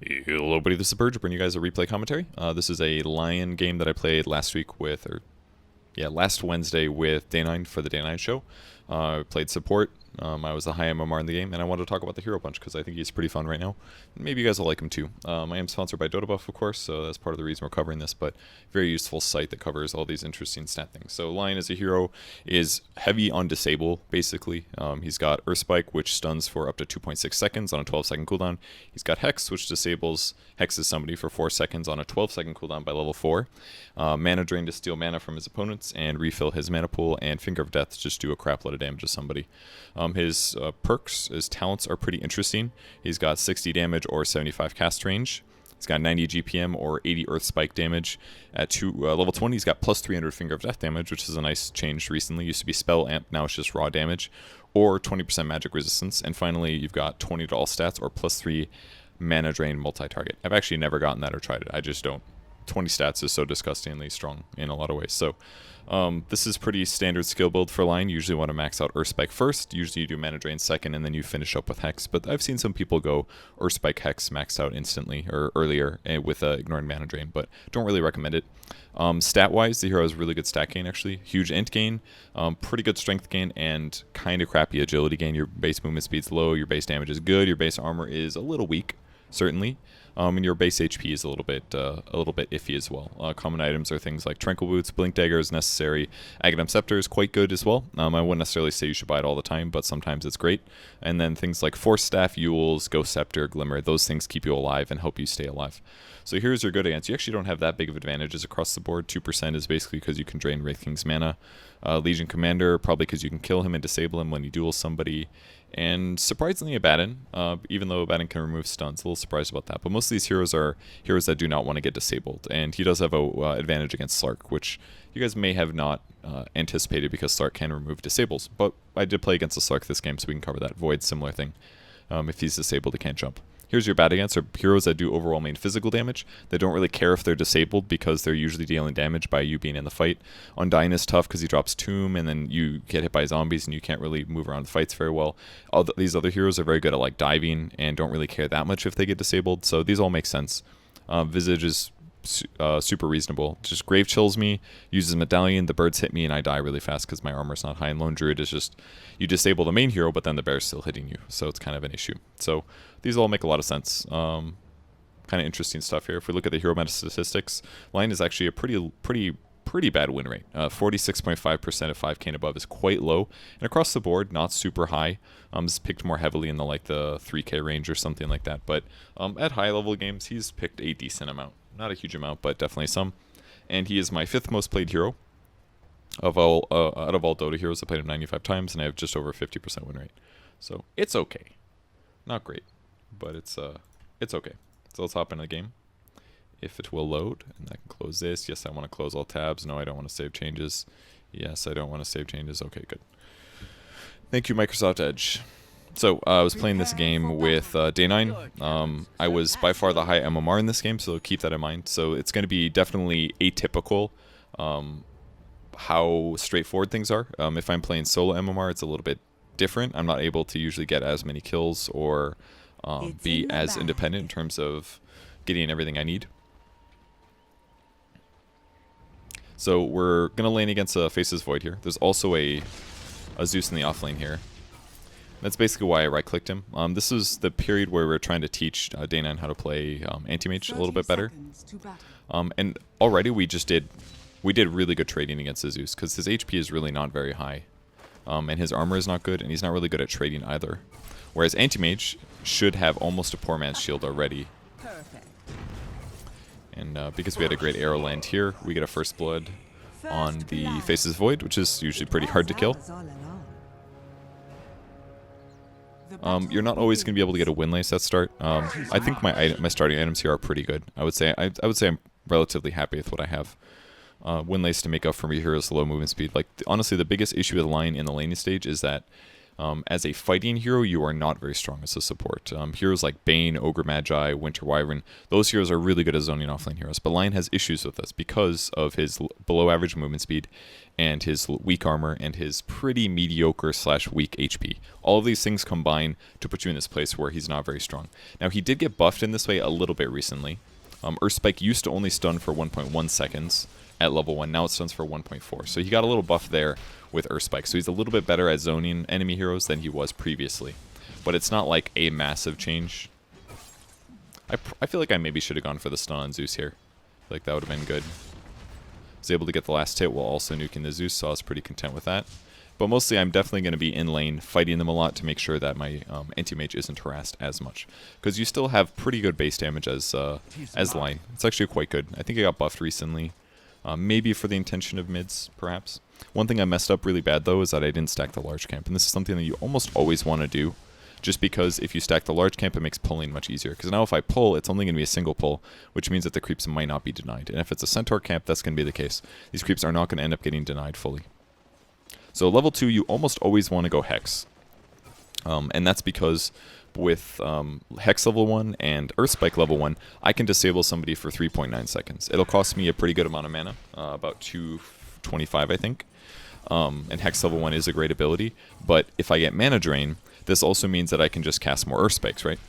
Hello, everybody. This is Purge, bringing you guys a replay commentary. This is a Lion game that I played last week last Wednesday with Day9 for the Day9 show. I played support. I was the high MMR in the game, and I wanted to talk about the hero bunch because I think he's pretty fun right now. Maybe you guys will like him too. I am sponsored by Dotabuff, of course, so that's part of the reason we're covering this, but very useful site that covers all these interesting stat things. So Lion as a hero is heavy on disable, basically. He's got Earth Spike, which stuns for up to 2.6 seconds on a 12-second cooldown. He's got Hex, which hexes somebody for 4 seconds on a 12-second cooldown by level 4. Mana Drain to steal mana from his opponents and refill his mana pool, and Finger of Death to just do a crap load of damage to somebody. His perks, his talents are pretty interesting. He's got 60 damage or 75 cast range. He's got 90 GPM or 80 Earth Spike damage. At level 20, he's got plus 300 Finger of Death damage, which is a nice change recently. Used to be spell amp, now it's just raw damage. Or 20% magic resistance. And finally, you've got 20 to all stats or plus 3 mana drain multi-target. I've actually never gotten that or tried it. I just don't. 20 stats is so disgustingly strong in a lot of ways. So this is pretty standard skill build for Lion. You usually want to max out Earth Spike first. Usually you do Mana Drain second, and then you finish up with Hex. But I've seen some people go Earth Spike Hex max out instantly or earlier with ignoring Mana Drain, but don't really recommend it. Stat-wise, the hero has really good stat gain, actually. Huge int gain, pretty good strength gain, and kind of crappy agility gain. Your base movement speed's low, your base damage is good, your base armor is a little weak, certainly. And your base HP is a little bit iffy as well. Common items are things like Tranquil Boots, Blink Daggers, Necessary. Aghanim Scepter is quite good as well. I wouldn't necessarily say you should buy it all the time, but sometimes it's great. And then things like Force Staff, Yules, Ghost Scepter, Glimmer, those things keep you alive and help you stay alive. So here's your good against. You actually don't have that big of advantages across the board. 2% is basically because you can drain Wraith King's mana. Legion Commander, probably because you can kill him and disable him when you duel somebody. And surprisingly, Abaddon, even though Abaddon can remove stuns, a little surprised about that. But most of these heroes are heroes that do not want to get disabled. And he does have a advantage against Slark, which you guys may have not anticipated because Slark can remove disables. But I did play against a Slark this game, so we can cover that. Void, similar thing. If he's disabled, he can't jump. Here's your bad against are heroes that do overall main physical damage. They don't really care if they're disabled because they're usually dealing damage by you being in the fight. Undyne is tough because he drops Tomb and then you get hit by zombies and you can't really move around the fights very well. These other heroes are very good at like diving and don't really care that much if they get disabled. So these all make sense. Visage is super reasonable. Just Grave Chills me, uses Medallion, the birds hit me and I die really fast because my armor's not high, and Lone Druid is just, you disable the main hero but then the bear's still hitting you, so it's kind of an issue. So these all make a lot of sense. Kind of interesting stuff here. If we look at the hero meta statistics, Lion is actually a pretty bad win rate. 46.5% at 5k and above is quite low, and across the board not super high. It's picked more heavily in the 3k range or something like that, but at high level games he's picked a decent amount. Not a huge amount, but definitely some. And he is my 5th most played hero of all out of all Dota heroes. I played him 95 times, and I have just over 50% win rate. So it's okay, not great, but it's okay. So let's hop into the game. If it will load, and I can close this. Yes, I want to close all tabs. No, I don't want to save changes. Yes, I don't want to save changes. Okay, good. Thank you, Microsoft Edge. So I was playing this game with Day9. I was by far the high MMR in this game, so keep that in mind. So it's going to be definitely atypical how straightforward things are. If I'm playing solo MMR, it's a little bit different. I'm not able to usually get as many kills or be as independent in terms of getting everything I need. So we're going to lane against a Faceless Void here. There's also a Zeus in the off lane here. That's basically why I right-clicked him. This is the period where we're trying to teach Day9 how to play Anti-Mage a little bit better. And already we did really good trading against Zeus because his HP is really not very high. And his armor is not good, and he's not really good at trading either. Whereas Anti-Mage should have almost a poor man's shield already. And because we had a great arrow land here, we get a first blood on the Faceless Void, which is usually pretty hard to kill. You're not always going to be able to get a Windlace at start. I think my starting items here are pretty good. I would say I'm relatively happy with what I have. Windlace to make up for my hero's low movement speed. Like honestly, the biggest issue with Lion in the laning stage is that As a fighting hero, you are not very strong as a support. Heroes like Bane, Ogre Magi, Winter Wyvern, those heroes are really good as zoning offlane heroes. But Lion has issues with this because of his below average movement speed and his weak armor and his pretty mediocre / weak HP. All of these things combine to put you in this place where he's not very strong. Now, he did get buffed in this way a little bit recently. Earthspike used to only stun for 1.1 seconds at level 1. Now it stuns for 1.4. So he got a little buff there with Earthspike. So he's a little bit better at zoning enemy heroes than he was previously. But it's not like a massive change. I feel like I maybe should have gone for the stun on Zeus here. Like that would have been good. I was able to get the last hit while also nuking the Zeus, so I was pretty content with that. But mostly I'm definitely going to be in lane fighting them a lot to make sure that my anti-mage isn't harassed as much. Because you still have pretty good base damage as Lion. It's actually quite good. I think I got buffed recently. Maybe for the intention of mids, perhaps. One thing I messed up really bad, though, is that I didn't stack the large camp. And this is something that you almost always want to do. Just because if you stack the large camp, it makes pulling much easier. Because now if I pull, it's only going to be a single pull, which means that the creeps might not be denied. And if it's a centaur camp, that's going to be the case. These creeps are not going to end up getting denied fully. So level 2, you almost always want to go Hex. And that's because with Hex level 1 and Earthspike level 1, I can disable somebody for 3.9 seconds. It'll cost me a pretty good amount of mana, about 225 I think. And Hex level 1 is a great ability, but if I get mana drain, this also means that I can just cast more Earthspikes, right?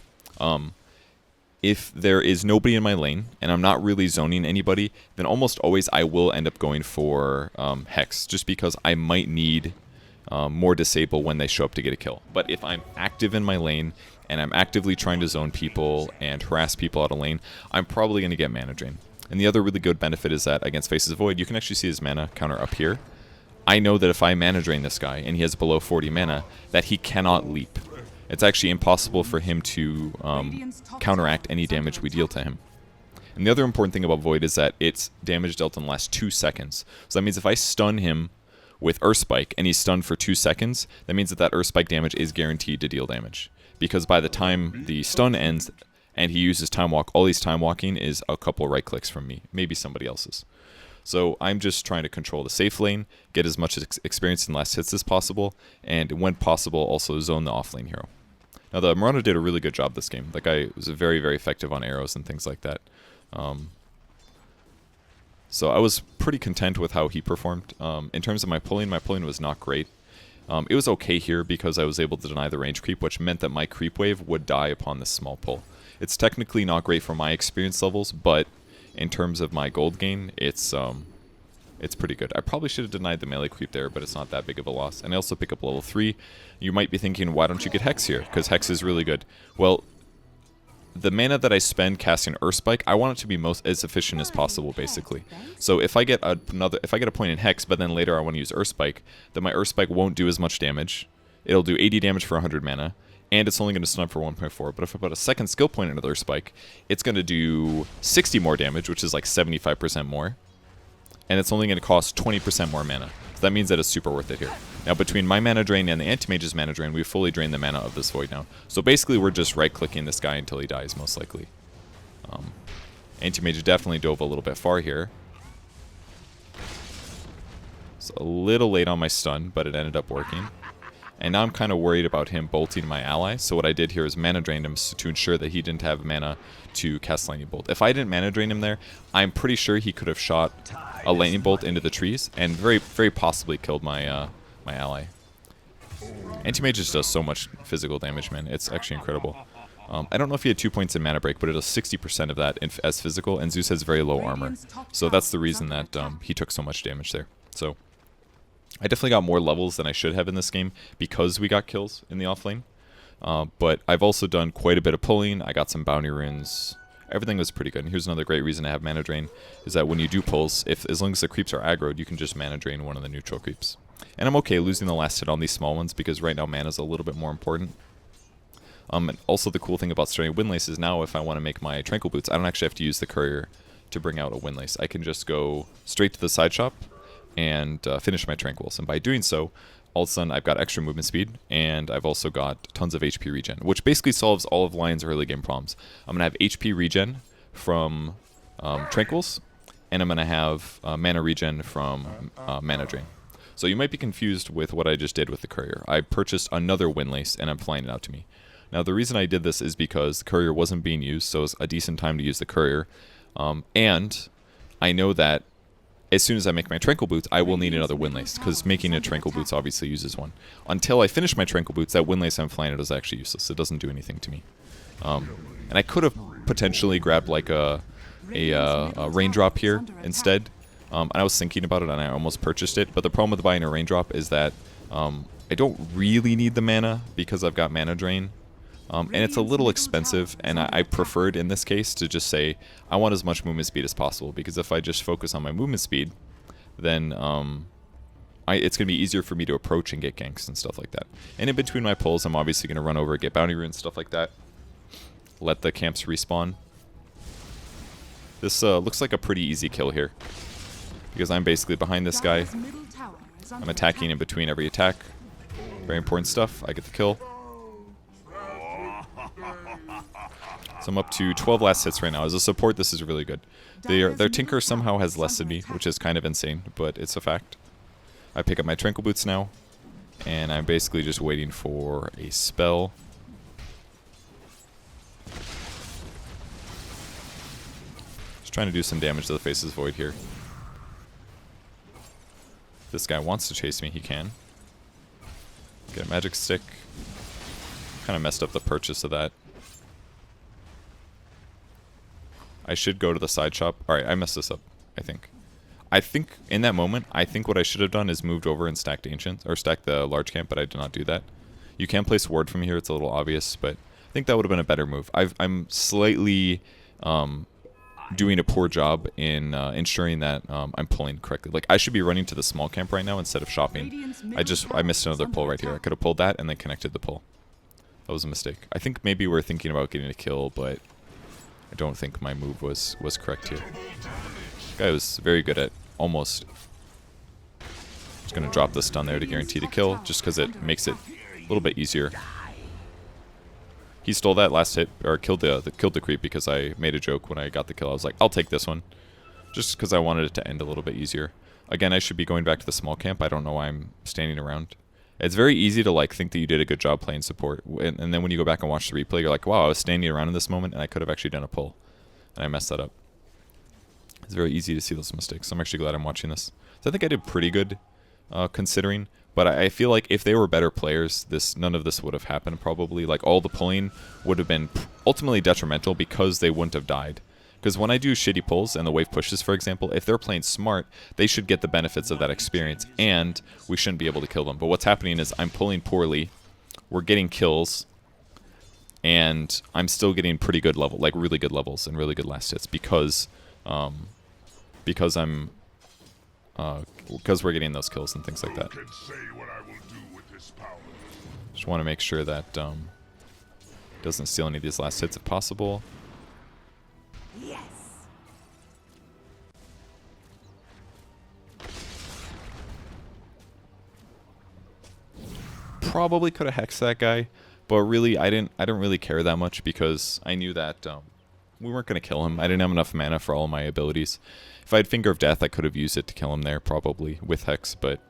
If there is nobody in my lane, and I'm not really zoning anybody, then almost always I will end up going for Hex, just because I might need more disable when they show up to get a kill. But if I'm active in my lane, and I'm actively trying to zone people and harass people out of lane, I'm probably going to get mana drain. And the other really good benefit is that against Faces of Void, you can actually see his mana counter up here. I know that if I mana drain this guy, and he has below 40 mana, that he cannot leap. It's actually impossible for him to counteract any damage we deal to him. And the other important thing about Void is that its damage dealt in the last 2 seconds. So that means if I stun him with Earthspike, and he's stunned for 2 seconds, that means that that Earthspike damage is guaranteed to deal damage. Because by the time the stun ends, and he uses Time Walk, all he's Time Walking is a couple right clicks from me, maybe somebody else's. So I'm just trying to control the safe lane, get as much experience in last hits as possible, and when possible, also zone the offlane hero. Now, the Marauder did a really good job this game. That guy was very, very effective on arrows and things like that. So I was pretty content with how he performed. In terms of my pulling was not great. It was okay here because I was able to deny the range creep, which meant that my creep wave would die upon this small pull. It's technically not great for my experience levels, but in terms of my gold gain, it's pretty good. I probably should have denied the melee creep there, but it's not that big of a loss. And I also pick up level 3. You might be thinking, why don't you get Hex here? Because Hex is really good. Well, the mana that I spend casting Earthspike, I want it to be as efficient as possible, basically. So if I get a point in Hex, but then later I want to use Earthspike, then my Earthspike won't do as much damage. It'll do 80 damage for 100 mana, and it's only going to stun for 1.4. But if I put a second skill point into Earthspike, it's going to do 60 more damage, which is like 75% more. And it's only going to cost 20% more mana. So that means that it's super worth it here. Now, between my mana drain and the anti-mage's mana drain, we've fully drained the mana of this Void now. So basically, we're just right-clicking this guy until he dies, most likely. Anti-mage definitely dove a little bit far here. It's a little late on my stun, but it ended up working. And now I'm kind of worried about him bolting my ally. So what I did here is mana drained him to ensure that he didn't have mana to cast Lightning Bolt. If I didn't mana drain him there, I'm pretty sure he could have shot a Lightning Bolt into the trees and very, very possibly killed my my ally. Anti-Mage just does so much physical damage, man. It's actually incredible. I don't know if he had 2 points in mana break, but it does 60% of that as physical, and Zeus has very low armor. So that's the reason that he took so much damage there. So I definitely got more levels than I should have in this game because we got kills in the offlane. But I've also done quite a bit of pulling. I got some bounty runes. Everything was pretty good. And here's another great reason to have mana drain, is that when you do pulls, as long as the creeps are aggroed, you can just mana drain one of the neutral creeps. And I'm okay losing the last hit on these small ones because right now mana is a little bit more important. And also the cool thing about starting Windlace is now if I want to make my Tranquil Boots, I don't actually have to use the courier to bring out a Windlace. I can just go straight to the side shop and finish my Tranquils. And by doing so, all of a sudden I've got extra movement speed, and I've also got tons of HP regen, which basically solves all of Lion's early game problems. I'm going to have HP regen from Tranquils, and I'm going to have mana regen from mana drain. So you might be confused with what I just did with the courier. I purchased another windlace and I'm flying it out to me. Now the reason I did this is because the courier wasn't being used, so it's a decent time to use the courier. And I know that as soon as I make my tranquil boots, I will need another windlace, because making a tranquil boots obviously uses one. Until I finish my tranquil boots, that windlace I'm flying it is actually useless. It doesn't do anything to me. And I could have potentially grabbed like a raindrop here instead. And I was thinking about it and I almost purchased it. But the problem with buying a raindrop is that I don't really need the mana because I've got mana drain. And it's a little expensive, and I preferred in this case to just say I want as much movement speed as possible, because if I just focus on my movement speed, then it's going to be easier for me to approach and get ganks and stuff like that. And in between my pulls, I'm obviously going to run over, get bounty runes, stuff like that. Let the camps respawn. This looks like a pretty easy kill here, because I'm basically behind this guy. I'm attacking in between every attack. Very important stuff. I get the kill. So I'm up to 12 last hits right now. As a support, this is really good. Their Tinker somehow has less than me, which is kind of insane, but it's a fact. I pick up my Tranquil Boots now, and I'm basically just waiting for a spell. Just trying to do some damage to the Faceless Void here. If this guy wants to chase me, he can. Get a magic stick. Kind of messed up the purchase of that. I should go to the side shop. Alright, I messed this up, I think. I think, in that moment, I think what I should have done is moved over and stacked Ancient, or stacked the large camp, but I did not do that. You can place Ward from here, it's a little obvious, but I think that would have been a better move. I'm slightly doing a poor job in ensuring that I'm pulling correctly. Like, I should be running to the small camp right now instead of shopping. I missed another pull right here. I could have pulled that and then connected the pull. That was a mistake. I think maybe we're thinking about getting a kill, but I don't think my move was correct here. Guy was very good at almost. Just gonna drop the stun there to guarantee the kill, just because it makes it a little bit easier. He stole that last hit, or killed the creep, because I made a joke when I got the kill. I was like, I'll take this one, just because I wanted it to end a little bit easier. Again, I should be going back to the small camp. I don't know why I'm standing around. It's very easy to like think that you did a good job playing support, and then when you go back and watch the replay, you're like, wow, I was standing around in this moment, and I could have actually done a pull, and I messed that up. It's very easy to see those mistakes. I'm actually glad I'm watching this. So I think I did pretty good, considering, but I feel like if they were better players, none of this would have happened probably. Like, all the pulling would have been ultimately detrimental because they wouldn't have died. Because when I do shitty pulls and the wave pushes, for example, if they're playing smart, they should get the benefits of that experience, and we shouldn't be able to kill them. But what's happening is I'm pulling poorly, we're getting kills, and I'm still getting pretty good level, like really good levels and really good last hits because we're getting those kills and things like that. Just want to make sure that doesn't steal any of these last hits if possible. Yes. Probably could have hexed that guy, but really I didn't really care that much, because I knew that we weren't going to kill him. I didn't have enough mana for all of my abilities. If I had Finger of Death, I could have used it to kill him there, probably with hex, but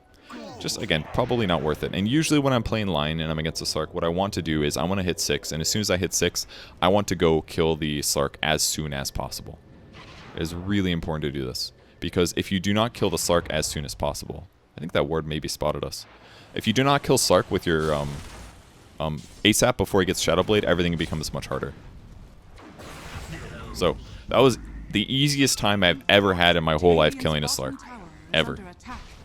just, again, probably not worth it. And usually when I'm playing line and I'm against a Slark, what I want to do is I want to hit 6, and as soon as I hit 6, I want to go kill the Slark as soon as possible. It is really important to do this, because if you do not kill the Slark as soon as possible, I think that ward maybe spotted us. If you do not kill Slark with your ASAP before he gets Shadowblade, everything becomes much harder. So, that was the easiest time I've ever had in my whole life killing a Slark. Ever.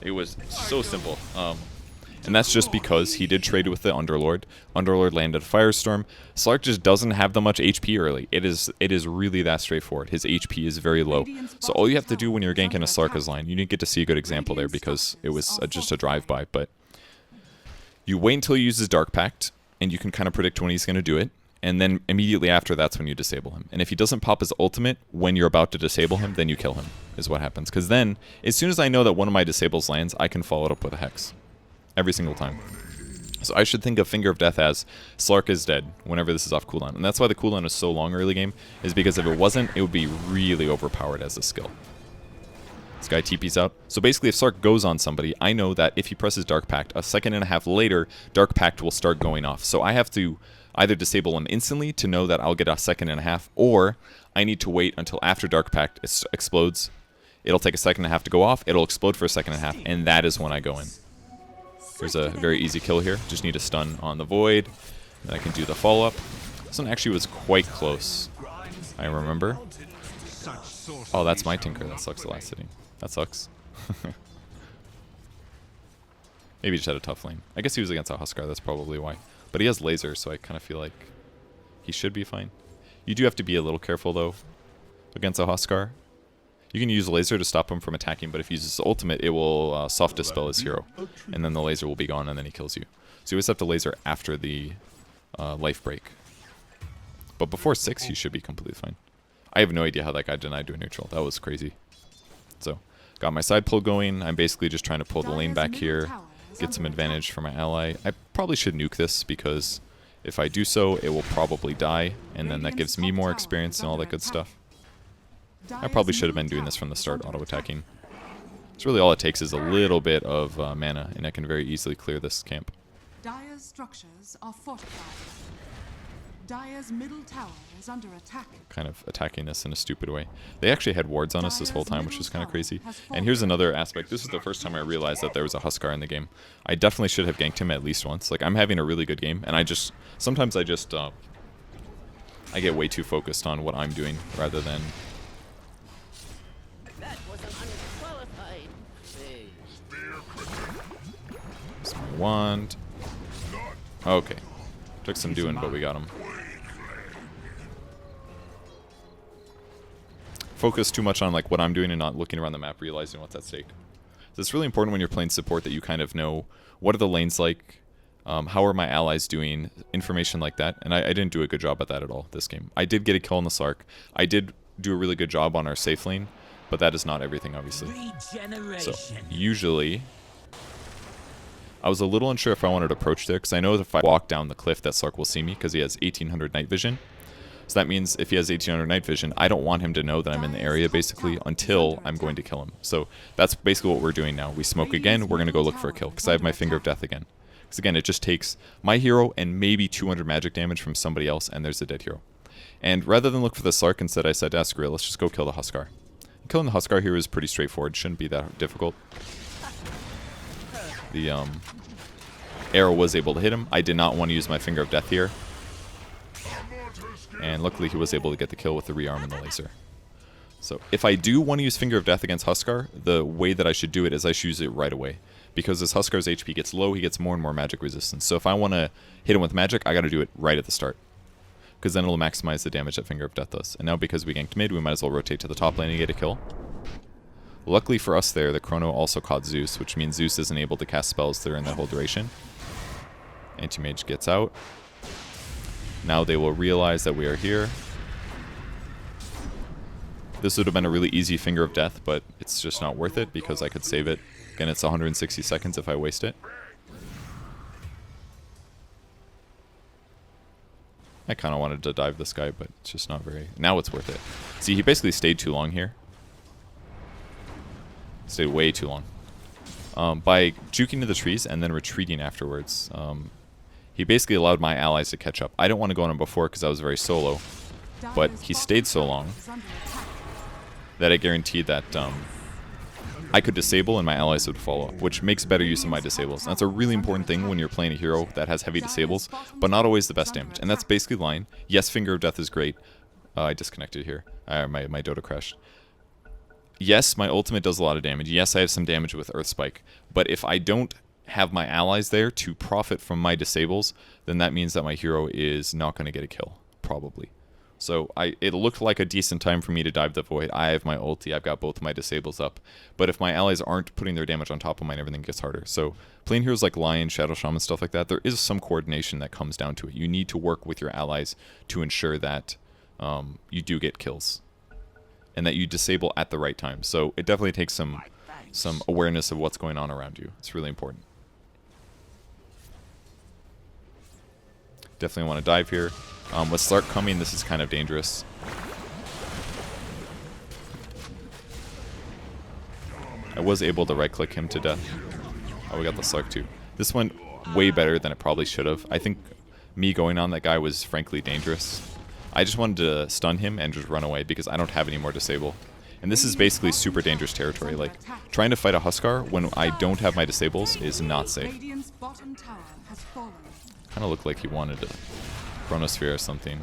It was so simple. And that's just because he did trade with the Underlord. Underlord landed Firestorm. Slark just doesn't have that much HP early. It is really that straightforward. His HP is very low. So all you have to do when you're ganking a Slarka's line, you didn't get to see a good example there because it was just a drive-by, but you wait until he uses Dark Pact, and you can kind of predict when he's going to do it. And then immediately after, that's when you disable him. And if he doesn't pop his ultimate when you're about to disable him, then you kill him, is what happens. Because then, as soon as I know that one of my disables lands, I can follow it up with a Hex. Every single time. So I should think of Finger of Death as Slark is dead whenever this is off cooldown. And that's why the cooldown is so long early game, is because if it wasn't, it would be really overpowered as a skill. This guy TP's out. So basically, if Sark goes on somebody, I know that if he presses Dark Pact, a second and a half later, Dark Pact will start going off. So I have to either disable him instantly to know that I'll get a second and a half, or I need to wait until after Dark Pact explodes. It'll take a second and a half to go off, it'll explode for a second and a half, and that is when I go in. There's a very easy kill here. Just need a stun on the Void, and I can do the follow-up. This one actually was quite close, I remember. Oh, that's my Tinker. That sucks the last hitting. That sucks. Maybe he just had a tough lane. I guess he was against a Huskar, that's probably why. But he has laser, so I kind of feel like he should be fine. You do have to be a little careful, though, against a Huskar. You can use laser to stop him from attacking, but if he uses ultimate, it will soft dispel his hero. And then the laser will be gone, and then he kills you. So you always have to laser after the life break. But before 6, you should be completely fine. I have no idea how that guy denied to a neutral. That was crazy. So, got my side pull going. I'm basically just trying to pull the lane back here, get some advantage for my ally. I probably should nuke this, because if I do so, it will probably die, and then that gives me more experience and all that good stuff. I probably should have been doing this from the start, auto-attacking. So really all it takes is a little bit of mana, and I can very easily clear this camp. Dire's structures are fortified. Dire's middle tower is under attack. Kind of attacking this in a stupid way. They actually had wards on us this whole time, which was kind of crazy. And here's another aspect. This is the first time I realized that there was a Huskar in the game. I definitely should have ganked him at least once. Like, I'm having a really good game, and sometimes I get way too focused on what I'm doing rather than... That's my wand. Okay. Took some doing, but we got him. Focus too much on like what I'm doing and not looking around the map, realizing what's at stake. So it's really important when you're playing support that you kind of know what are the lanes like, how are my allies doing, information like that. And I didn't do a good job at that at all this game. I did get a kill on the Sark. I did do a really good job on our safe lane, but that is not everything, obviously. So usually, I was a little unsure if I wanted to approach there, because I know that if I walk down the cliff that Sark will see me, because he has 1800 night vision. So that means if he has 1800 night vision, I don't want him to know that I'm in the area, basically, until I'm going to kill him. So that's basically what we're doing now. We smoke again, we're going to go look for a kill, because I have my Finger of Death again. Because again, it just takes my hero and maybe 200 magic damage from somebody else, and there's a dead hero. And rather than look for the Sark, instead I said to Askeria, let's just go kill the Huskar. Killing the Huskar here is pretty straightforward, shouldn't be that difficult. The arrow was able to hit him. I did not want to use my Finger of Death here. And luckily he was able to get the kill with the rearm and the laser. So if I do want to use Finger of Death against Huskar, the way that I should do it is I should use it right away. Because as Huskar's HP gets low, he gets more and more magic resistance. So if I want to hit him with magic, I got to do it right at the start. Because then it'll maximize the damage that Finger of Death does. And now because we ganked mid, we might as well rotate to the top lane and get a kill. Luckily for us there, the Chrono also caught Zeus, which means Zeus isn't able to cast spells during that whole duration. Anti-Mage gets out. Now they will realize that we are here. This would have been a really easy Finger of Death, but it's just not worth it because I could save it. Again, it's 160 seconds if I waste it. I kind of wanted to dive this guy, but it's just not very... Now it's worth it. See, he basically stayed too long here. Stayed way too long. By juking to the trees and then retreating afterwards, he basically allowed my allies to catch up. I didn't want to go on him before because I was very solo, but he stayed so long that I guaranteed that I could disable and my allies would follow up, which makes better use of my disables. And that's a really important thing when you're playing a hero that has heavy disables, but not always the best damage. And that's basically the line. Yes, Finger of Death is great. I disconnected here. My Dota crashed. Yes, my ultimate does a lot of damage. Yes, I have some damage with Earth Spike. But if I don't have my allies there to profit from my disables, then that means that my hero is not going to get a kill, probably. So it looked like a decent time for me to dive the Void. I have my ulti, I've got both my disables up. But if my allies aren't putting their damage on top of mine, everything gets harder. So playing heroes like Lion, Shadow Shaman, stuff like that, there is some coordination that comes down to it. You need to work with your allies to ensure that you do get kills. And that you disable at the right time. So it definitely takes some awareness of what's going on around you. It's really important. Definitely want to dive here. With Slark coming, this is kind of dangerous. I was able to right-click him to death. Oh, we got the slug too. This went way better than it probably should have. I think me going on that guy was frankly dangerous. I just wanted to stun him and just run away because I don't have any more disable. And this is basically super dangerous territory. Like, trying to fight a Huskar when I don't have my disables is not safe. Radiant's bottom tower has fallen. Kind of looked like he wanted a Chronosphere or something.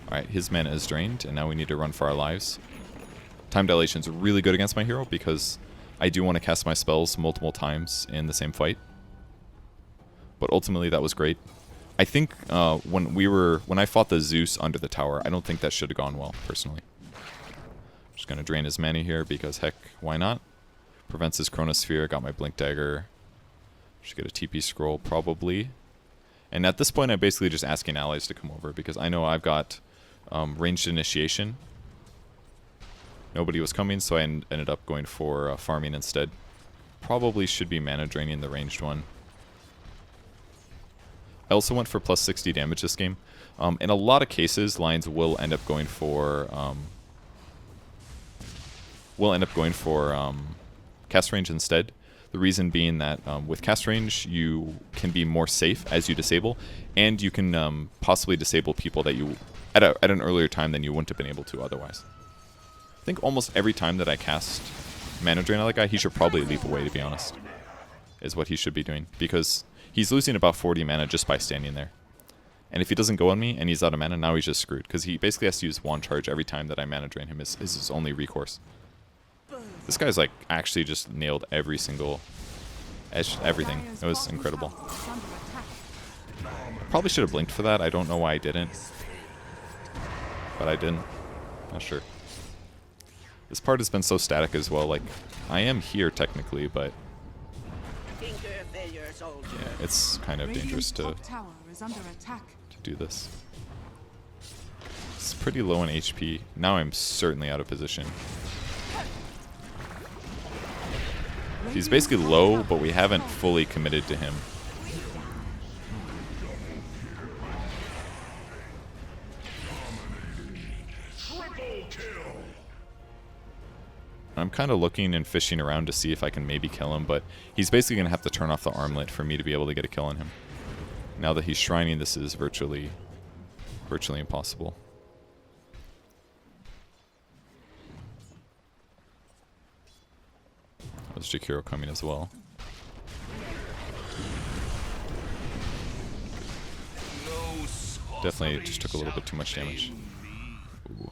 Alright, his mana is drained, and now we need to run for our lives. Time Dilation is really good against my hero because I do want to cast my spells multiple times in the same fight. But ultimately, that was great. I think when I fought the Zeus under the tower, I don't think that should have gone well, personally. Just gonna drain his mana here because heck, why not? Prevents his Chronosphere, got my Blink Dagger. Should get a TP scroll probably. And at this point I'm basically just asking allies to come over because I know I've got ranged initiation. Nobody was coming, so I ended up going for farming instead. Probably should be mana draining the ranged one. I also went for plus 60 damage this game. In a lot of cases, Lions will end up going for cast range instead. The reason being that with cast range, you can be more safe as you disable, and you can possibly disable people that you at an earlier time than you wouldn't have been able to otherwise. I think almost every time that I cast mana drain on that guy, he should probably leap away, to be honest, is what he should be doing, because he's losing about 40 mana just by standing there. And if he doesn't go on me and he's out of mana, now he's just screwed, because he basically has to use one charge every time that I mana drain him is his only recourse. This guy's like actually just nailed every single edge, everything. It was incredible. Probably should have blinked for that. I don't know why I didn't. But I didn't. Not sure. This part has been so static as well. Like, I am here technically, but yeah, it's kind of dangerous to do this. It's pretty low in HP. Now I'm certainly out of position. He's basically low, but we haven't fully committed to him. I'm kind of looking and fishing around to see if I can maybe kill him, but he's basically going to have to turn off the armlet for me to be able to get a kill on him. Now that he's shrining, this is virtually impossible. There's Jakiro coming as well. Definitely just took a little bit too much damage. Ooh.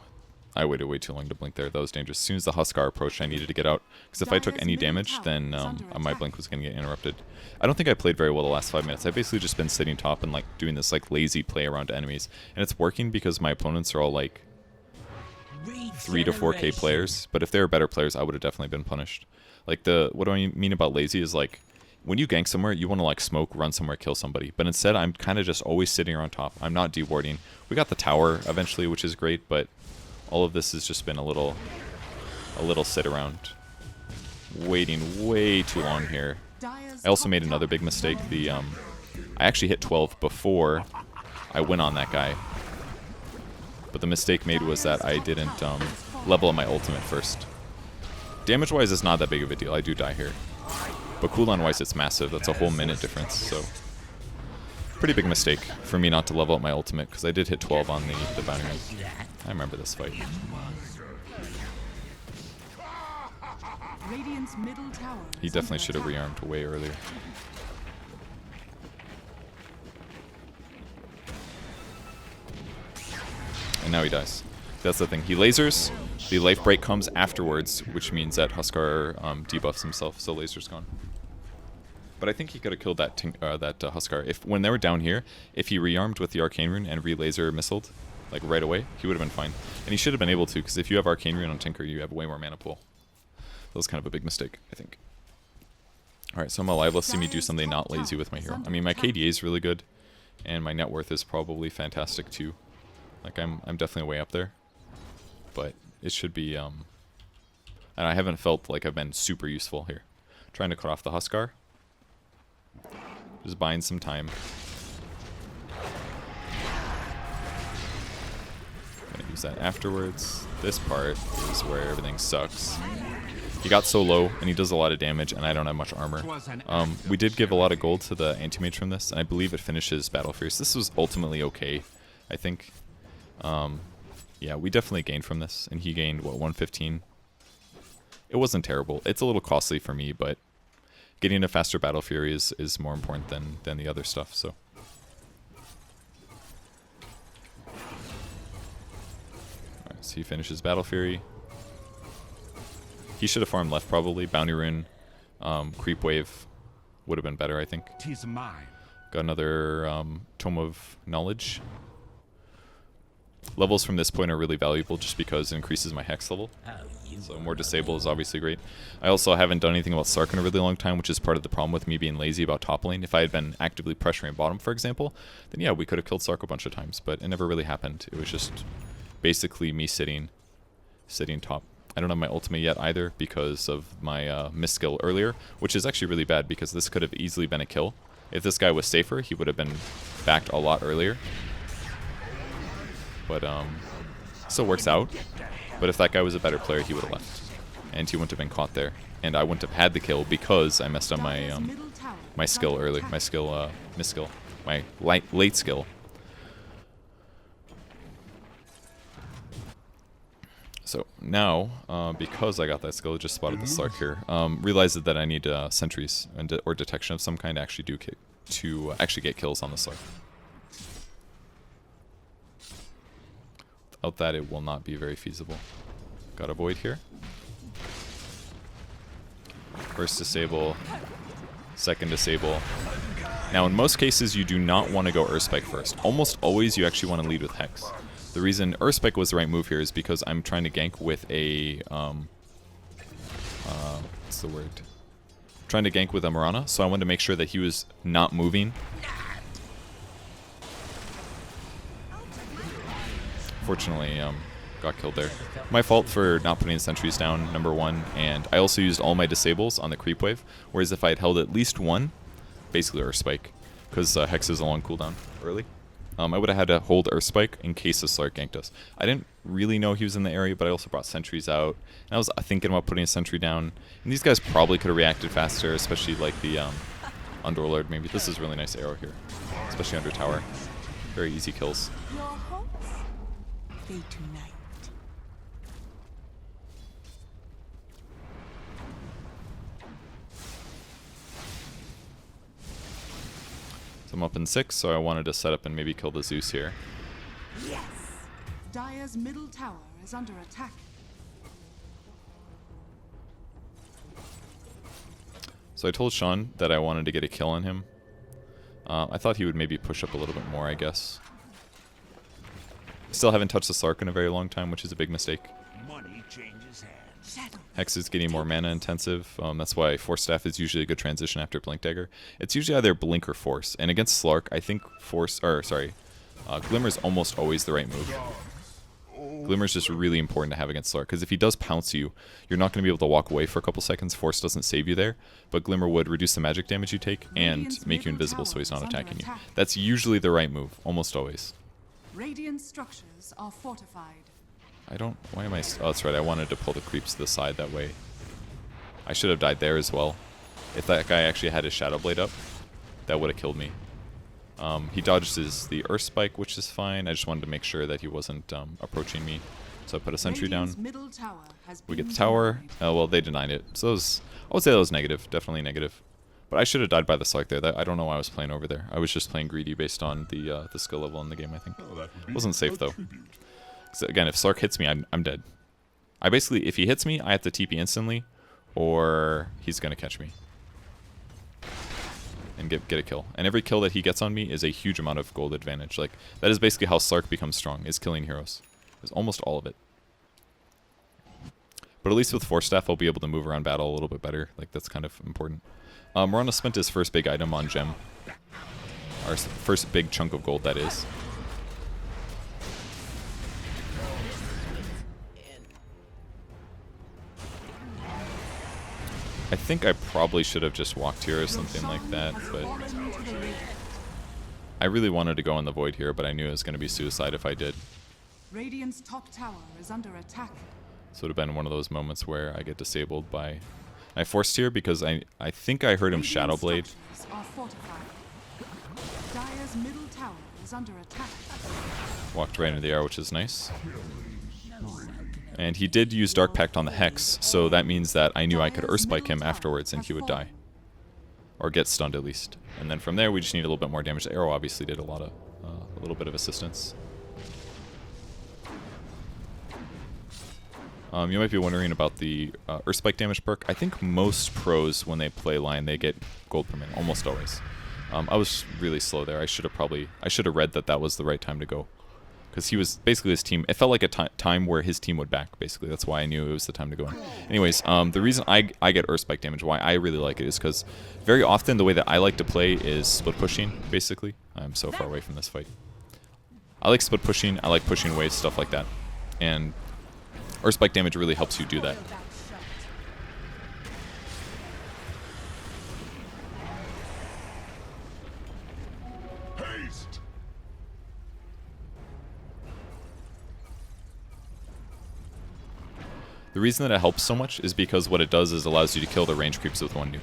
I waited way too long to blink there. That was dangerous. As soon as the Huskar approached, I needed to get out. Because if I took any damage, then my blink was going to get interrupted. I don't think I played very well the last 5 minutes. I've basically just been sitting top and like doing this like lazy play around enemies. And it's working because my opponents are all like 3 to 4K players. But if they were better players, I would have definitely been punished. Like what do I mean about lazy is like when you gank somewhere, you want to like smoke, run somewhere, kill somebody. But instead, I'm kind of just always sitting around top. I'm not dewarding. We got the tower eventually, which is great, but all of this has just been a little sit around, waiting way too long here. I also made another big mistake. I actually hit 12 before I went on that guy. But the mistake made was that I didn't level up my ultimate first. Damage-wise, it's not that big of a deal. I do die here. But cooldown-wise, it's massive. That's a whole minute difference, so pretty big mistake for me not to level up my ultimate, because I did hit 12 on the bounty run. I remember this fight. He definitely should have rearmed way earlier. And now he dies. That's the thing. He lasers. The life break comes afterwards, which means that Huskar debuffs himself, so laser's gone. But I think he could have killed that Huskar. When they were down here, if he rearmed with the Arcane Rune and re-laser missiled, like right away, he would have been fine. And he should have been able to, because if you have Arcane Rune on Tinker, you have way more mana pool. That was kind of a big mistake, I think. Alright, so I'm alive. Let's see me do something not lazy with my hero. I mean, my KDA is really good, and my net worth is probably fantastic too. Like, I'm definitely way up there. But it should be, and I haven't felt like I've been super useful here. Trying to cut off the Huskar. Just buying some time. Gonna use that afterwards. This part is where everything sucks. He got so low, and he does a lot of damage, and I don't have much armor. We did give a lot of gold to the anti-mage from this, and I believe it finishes Battle Fierce. This was ultimately okay, I think. Yeah, we definitely gained from this, and he gained, what, 115? It wasn't terrible. It's a little costly for me, but getting a faster Battle Fury is more important than the other stuff, so. Alright, so he finishes Battle Fury. He should have farmed left probably. Bounty Rune, Creep Wave would have been better, I think. 'Tis mine. Got another Tome of Knowledge. Levels from this point are really valuable just because it increases my hex level. So more disable is obviously great. I also haven't done anything about Sark in a really long time, which is part of the problem with me being lazy about top lane. If I had been actively pressuring bottom, for example, then yeah, we could have killed Sark a bunch of times, but it never really happened. It was just basically me sitting top. I don't have my ultimate yet either because of my miss skill earlier, which is actually really bad because this could have easily been a kill. If this guy was safer, he would have been backed a lot earlier. But still works out. But if that guy was a better player, he would have left, and he wouldn't have been caught there, and I wouldn't have had the kill because I messed up my my skill early, my skill miss skill, my late skill. So now, because I got that skill, I just spotted the Slark here. Realized that I need sentries or detection of some kind to actually actually get kills on the Slark. Without that, it will not be very feasible. Got a Void here. First disable, second disable. Now, in most cases, you do not want to go Earthspike first. Almost always, you actually want to lead with Hex. The reason Earthspike was the right move here is because I'm trying to gank with a what's the word? Trying to gank with a Mirana, so I wanted to make sure that he was not moving. Fortunately, got killed there. My fault for not putting the sentries down, #1, and I also used all my disables on the creep wave, whereas if I had held at least one, basically Earthspike, because Hex is a long cooldown early, I would have had to hold Earthspike in case the Slark ganked us. I didn't really know he was in the area, but I also brought sentries out, and I was thinking about putting a sentry down, and these guys probably could have reacted faster, especially like the Underlord maybe. This is a really nice arrow here, especially under tower. Very easy kills. Your hopes, they tonight. So I'm up in 6, so I wanted to set up and maybe kill the Zeus here. Yes. Dire's middle tower is under attack. So I told Sean that I wanted to get a kill on him. I thought he would maybe push up a little bit more, I guess. Still haven't touched the Slark in a very long time, which is a big mistake. Money changes hands. Hex is getting more mana intensive. That's why Force Staff is usually a good transition after Blink Dagger. It's usually either Blink or Force. And against Slark, I think Glimmer is almost always the right move. Glimmer is just really important to have against Slark, because if he does pounce you, you're not going to be able to walk away for a couple seconds. Force doesn't save you there, but Glimmer would reduce the magic damage you take and make you invisible so he's not attacking you. That's usually the right move, almost always. Radiant structures are fortified. Why am I, oh that's right, I wanted to pull the creeps to the side that way. I should have died there as well. If that guy actually had his Shadow Blade up, that would have killed me. He dodges the Earth Spike, which is fine. I just wanted to make sure that he wasn't approaching me. So I put a sentry down. Middle tower has We get been the tower. denied. Well, they denied it. So I would say that was negative. Definitely negative. But I should have died by the Slark there. I don't know why I was playing over there. I was just playing greedy based on the skill level in the game, I think. Wasn't safe, though. So again, if Slark hits me, I'm dead. I basically, if he hits me, I have to TP instantly, or he's going to catch me. And get a kill. And every kill that he gets on me is a huge amount of gold advantage. Like, that is basically how Slark becomes strong, is killing heroes. It's almost all of it. But at least with Force Staff, I'll be able to move around battle a little bit better. Like, that's kind of important. Mirana spent his first big item on Gem. Our first big chunk of gold, that is. I think I probably should have just walked here or something like that, but I really wanted to go in the Void here, but I knew it was going to be suicide if I did. Radiant's top tower is under attack. So it would have been one of those moments where I get disabled by... I forced here because I think I heard him Shadow Blade. Structures are fortified. Dire's middle tower is under attack. Walked right into the arrow, which is nice. And he did use Dark Pact on the Hex, so that means that I knew I could Earth Spike him afterwards and he would die. Or get stunned at least. And then from there we just need a little bit more damage. The arrow obviously did a little bit of assistance. You might be wondering about the Earth Spike damage perk. I think most pros, when they play Lion, they get gold per minute, almost always. I was really slow there. I should have read that was the right time to go. Because he was, basically his team, it felt like a time where his team would back, basically. That's why I knew it was the time to go in. Anyways, the reason I get Earth Spike damage, why I really like it, is because very often the way that I like to play is split pushing, basically. I'm so far away from this fight. I like split pushing, I like pushing waves, stuff like that. And Earth Spike damage really helps you do that. The reason that it helps so much is because what it does is allows you to kill the range creeps with one nuke.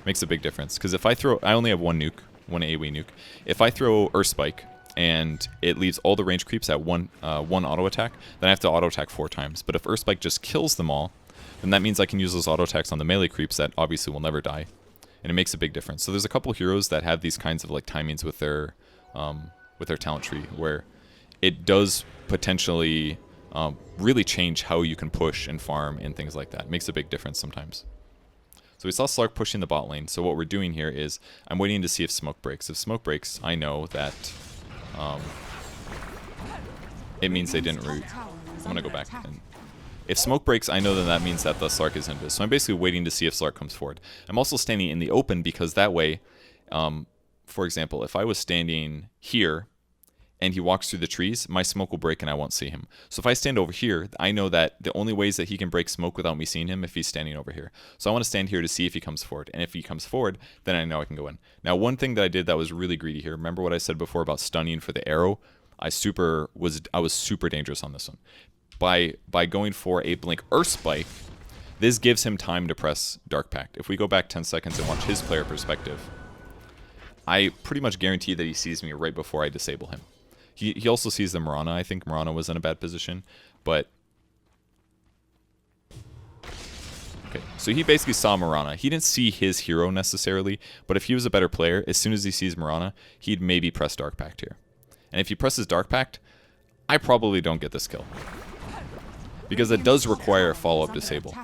Makes a big difference. Because if I only have one nuke, one AoE nuke. If I throw Earth Spike and it leaves all the range creeps at one auto attack, then I have to auto attack 4 times. But if Earth Spike just kills them all, then that means I can use those auto attacks on the melee creeps that obviously will never die. And it makes a big difference. So there's a couple heroes that have these kinds of like timings with their talent tree where it does potentially really change how you can push and farm and things like that. It makes a big difference sometimes. So we saw Slark pushing the bot lane. So what we're doing here is I'm waiting to see if smoke breaks. If smoke breaks, I know that it means they didn't root. I'm going to go back. And if smoke breaks, I know that means that the Slark is invis. So I'm basically waiting to see if Slark comes forward. I'm also standing in the open because that way, for example, if I was standing here and he walks through the trees, my smoke will break and I won't see him. So if I stand over here, I know that the only ways that he can break smoke without me seeing him if he's standing over here. So I want to stand here to see if he comes forward. And if he comes forward, then I know I can go in. Now, one thing that I did that was really greedy here, remember what I said before about stunning for the arrow? I was super dangerous on this one. By going for a blink Earth Spike, this gives him time to press Dark Pact. If we go back 10 seconds and watch his player perspective, I pretty much guarantee that he sees me right before I disable him. He also sees the Mirana. I think Mirana was in a bad position, but... Okay, so he basically saw Mirana. He didn't see his hero necessarily, but if he was a better player, as soon as he sees Mirana, he'd maybe press Dark Pact here. And if he presses Dark Pact, I probably don't get this kill. Because it does require a follow-up disable.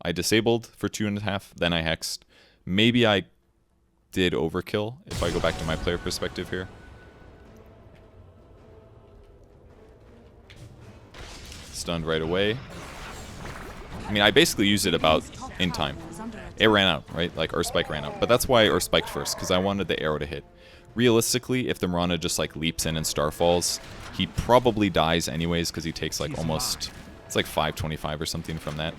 I disabled for 2.5, then I hexed. Maybe I did overkill if I go back to my player perspective here. Stunned right away. I mean, I basically used it about in time. It ran out, right? Like, Earth Spike ran out. But that's why I Earth Spiked first, because I wanted the arrow to hit. Realistically, if the Mirana just, like, leaps in and Starfalls, he probably dies anyways, because he takes, like, almost... It's like 525 or something from that.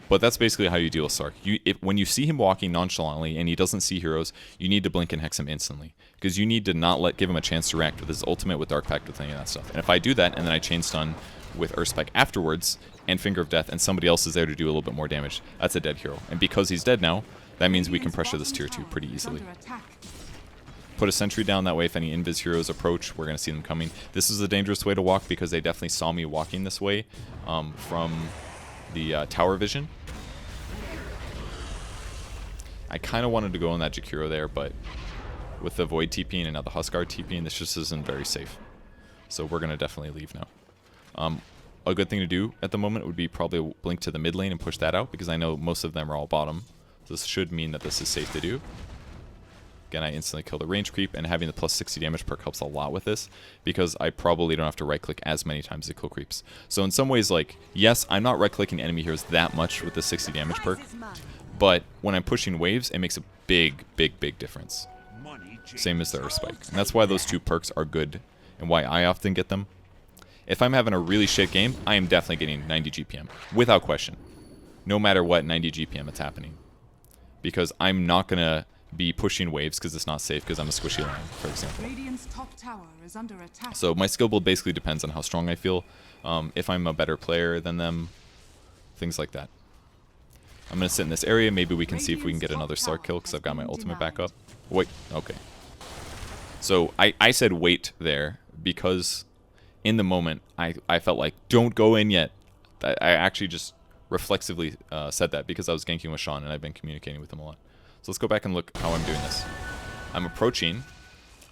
But that's basically how you deal with Slark. When you see him walking nonchalantly and he doesn't see heroes, you need to blink and hex him instantly. Because you need to not give him a chance to react with his ultimate, with Dark Pact, with any of that stuff. And if I do that, and then I chain stun with Earth Spike afterwards, and Finger of Death, and somebody else is there to do a little bit more damage, that's a dead hero. And because he's dead now, that means we can pressure this tier 2 pretty easily. Put a sentry down, that way if any invis heroes approach, we're going to see them coming. This is a dangerous way to walk because they definitely saw me walking this way from the tower vision. I kind of wanted to go on that Jakiro there, but with the Void TPing and now the Huskar TPing, this just isn't very safe. So we're going to definitely leave now. A good thing to do at the moment would be probably blink to the mid lane and push that out, because I know most of them are all bottom. So this should mean that this is safe to do. Again, I instantly kill the range creep, and having the plus 60 damage perk helps a lot with this, because I probably don't have to right-click as many times to kill creeps. So in some ways, like, yes, I'm not right-clicking enemy heroes that much with the 60 damage perk, but when I'm pushing waves, it makes a big, big, big difference. Same as the Earth Spike. And that's why those two perks are good, and why I often get them. If I'm having a really shit game, I am definitely getting 90 GPM, without question. No matter what 90 GPM it's happening. Because I'm not going to be pushing waves because it's not safe because I'm a squishy Lion, for example. Radiant's top tower is under attack. So my skill build basically depends on how strong I feel, if I'm a better player than them, things like that. I'm going to sit in this area. Maybe we can see if we can get another Slark kill because I've got my ultimate back up. Wait, okay. So I said wait there because in the moment I felt like don't go in yet. I actually just reflexively said that because I was ganking with Sean and I've been communicating with him a lot. So let's go back and look how I'm doing this. I'm approaching.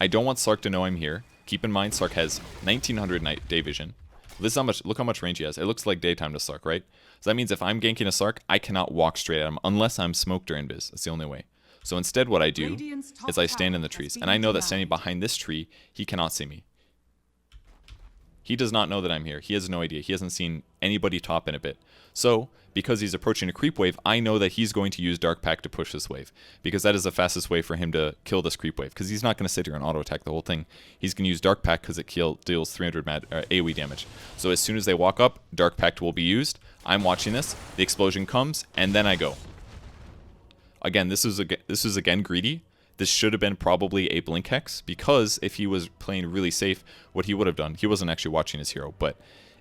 I don't want Slark to know I'm here. Keep in mind Slark has 1900 night day vision. This is how much, look how much range he has. It looks like daytime to Slark, right? So that means if I'm ganking a Slark, I cannot walk straight at him unless I'm smoked or invis. That's the only way. So instead what I do is I stand in the trees. And I know that standing behind this tree, he cannot see me. He does not know that I'm here. He has no idea. He hasn't seen anybody top in a bit. So, because he's approaching a creep wave, I know that he's going to use Dark Pact to push this wave. Because that is the fastest way for him to kill this creep wave. Because he's not going to sit here and auto-attack the whole thing. He's going to use Dark Pact because it deals 300 AoE damage. So as soon as they walk up, Dark Pact will be used. I'm watching this. The explosion comes, and then I go. Again, this is again greedy. This should have been probably a Blink Hex, because if he was playing really safe, what he would have done, he wasn't actually watching his hero, but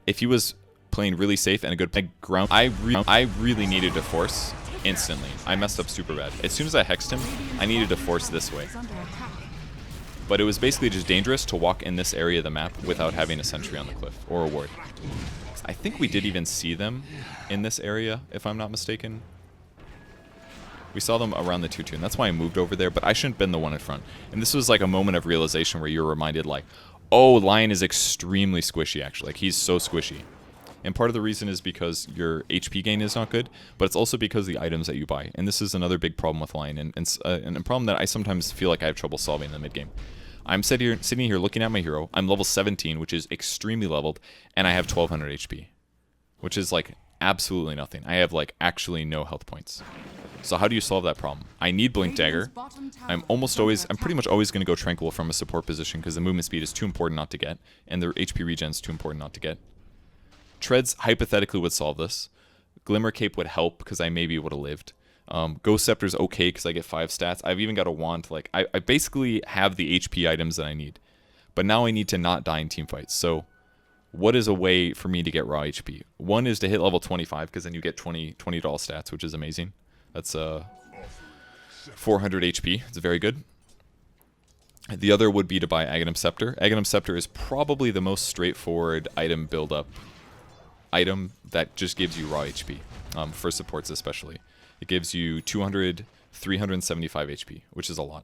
if he was playing really safe and a good ground, I really needed to force instantly. I messed up super bad. As soon as I hexed him, I needed to force this way. But it was basically just dangerous to walk in this area of the map without having a sentry on the cliff, or a ward. I think we did even see them in this area, if I'm not mistaken. We saw them around the 2-2, and that's why I moved over there, but I shouldn't have been the one in front. And this was like a moment of realization where you're reminded, like, oh, Lion is extremely squishy, actually. Like, he's so squishy. And part of the reason is because your HP gain is not good, but it's also because of the items that you buy. And this is another big problem with Lion, and a problem that I sometimes feel like I have trouble solving in the mid-game. I'm sitting here looking at my hero. I'm level 17, which is extremely leveled, and I have 1200 HP, which is, like, absolutely nothing. I have, like, actually no health points. So how do you solve that problem? I need Blink Dagger. I'm pretty much always going to go Tranquil from a support position because the movement speed is too important not to get, and the HP regen is too important not to get. Treads hypothetically would solve this. Glimmer Cape would help because I maybe would have lived. Ghost Scepter is okay because I get 5 stats. I've even got a wand. Like I basically have the HP items that I need. But now I need to not die in team fights. So what is a way for me to get raw HP? One is to hit level 25 because then you get $20 stats, which is amazing. That's 400 HP. It's very good. The other would be to buy Aghanim Scepter. Aghanim Scepter is probably the most straightforward item build-up item that just gives you raw HP, for supports especially. It gives you 375 HP, which is a lot.